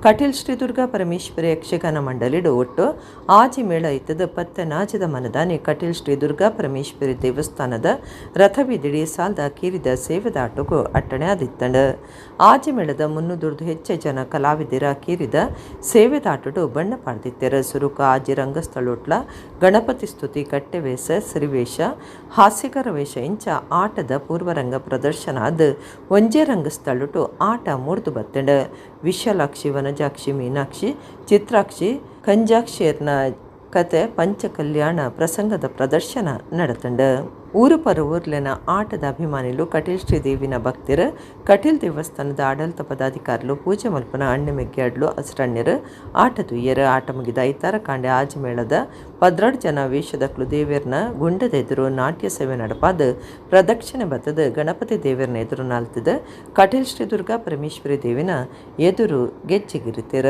ಕಟೀಲ್ ಶ್ರೀ ದುರ್ಗಾ ಪರಮೇಶ್ವರಿ ಯಕ್ಷಗಾನ ಮಂಡಳಿಡು ಒಟ್ಟು ಆಜಿ ಮೇಳ ಇತ್ತದ ಪತ್ತನಾಜದ ಮನದಾನಿ ಕಟೀಲ್ ಶ್ರೀ ದುರ್ಗಾ ಪರಮೇಶ್ವರಿ ದೇವಸ್ಥಾನದ ರಥಬೀದಿಡಿ ಸಾಲದ ಕೀರಿದ ಸೇವೆದ ಆಟಗೂ ಅಟ್ಟಣೆ ಆದಿತ್ತಂಡ. ಆಜಿ ಮೇಳದ 300 ಹೆಚ್ಚು ಜನ ಕಲಾವಿದರ ಕೀರಿದ ಸೇವೆದಾಟಡು ಬಣ್ಣ ಪಾಡ್ದಿತ್ತರ. ಸುರುಕ ಆಜಿ ರಂಗಸ್ಥಳೋಟ್ಲ ಗಣಪತಿ ಸ್ತುತಿ, ಕಟ್ಟೆವೇಷ, ಸಿರಿವೇಷ, ಹಾಸ್ಯಕರ ವೇಷ ಇಂಚ ಆಟದ ಪೂರ್ವರಂಗ ಪ್ರದರ್ಶನ ಆದ ಒಂಜೇ ರಂಗಸ್ಥಳಟು ಆಟ ಮೂಡ್ದು ಬತ್ತಂಡ. ವಿಶಾಲಾಕ್ಷಿ, ವನಜಾಕ್ಷಿ, ಮೀನಾಕ್ಷಿ, ಚಿತ್ರಾಕ್ಷಿ, ಕಂಜಾಕ್ಷಿಯರ್ನ ಕತೆ, ಪಂಚಕಲ್ಯಾಣ ಪ್ರಸಂಗದ ಪ್ರದರ್ಶನ ನಡೆತಂಡ. ಊರು ಪರ ಊರ್ಲೆನ ಆಟದ ಅಭಿಮಾನಿಲು ಕಟೀಲ್ ಶ್ರೀದೇವಿನ ಭಕ್ತಿರು ಕಟೀಲ್ ದೇವಸ್ಥಾನದ ಆಡಳಿತ ಪದಾಧಿಕಾರಿಲು ಪೂಜೆ ಮಲ್ಪನ ಅಣ್ಣೆ ಮೆಗ್ಗಾಡ್ಲು ಹಸ್ರಣ್ಯರು ಆಟ ತುಯ್ಯರು. ಆಟ ಮುಗಿದ ಐತಾರ ಕಾಂಡೆ ಆಜಮೇಳದ 12 ಜನ ವೇಷದಕ್ಲು ದೇವೇರ್ನ ಗುಂಡದ ಎದುರು ನಾಟ್ಯ ಸೇವೆ ನಡಪಾದ ಪ್ರದಕ್ಷಿಣೆ ಬತ್ತದ ಗಣಪತಿ ದೇವೇರ್ನ ಎದುರು ನಾಲ್ತದ ಕಟೀಲ್ ಶ್ರೀ ದುರ್ಗಾ ಪರಮೇಶ್ವರಿ ದೇವಿನ ಎದುರು ಗೆಜ್ಜೆಗಿರುತ್ತೀರ.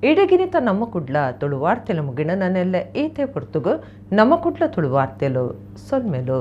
ಇಡಗಿನಿತ ನಮ್ಮ ಕುಡ್ಲ ತುಳುವಾರ್ತೆಲು ಮುಗಿನ ನನ್ನೆಲ್ಲ ಈತೆ ಪೊರ್ತುಗು ನಮ್ಮ ಕುಡ್ಲ ತುಳುವಾರ್ತೆಲು ಸೊಲ್ಮೆಲು.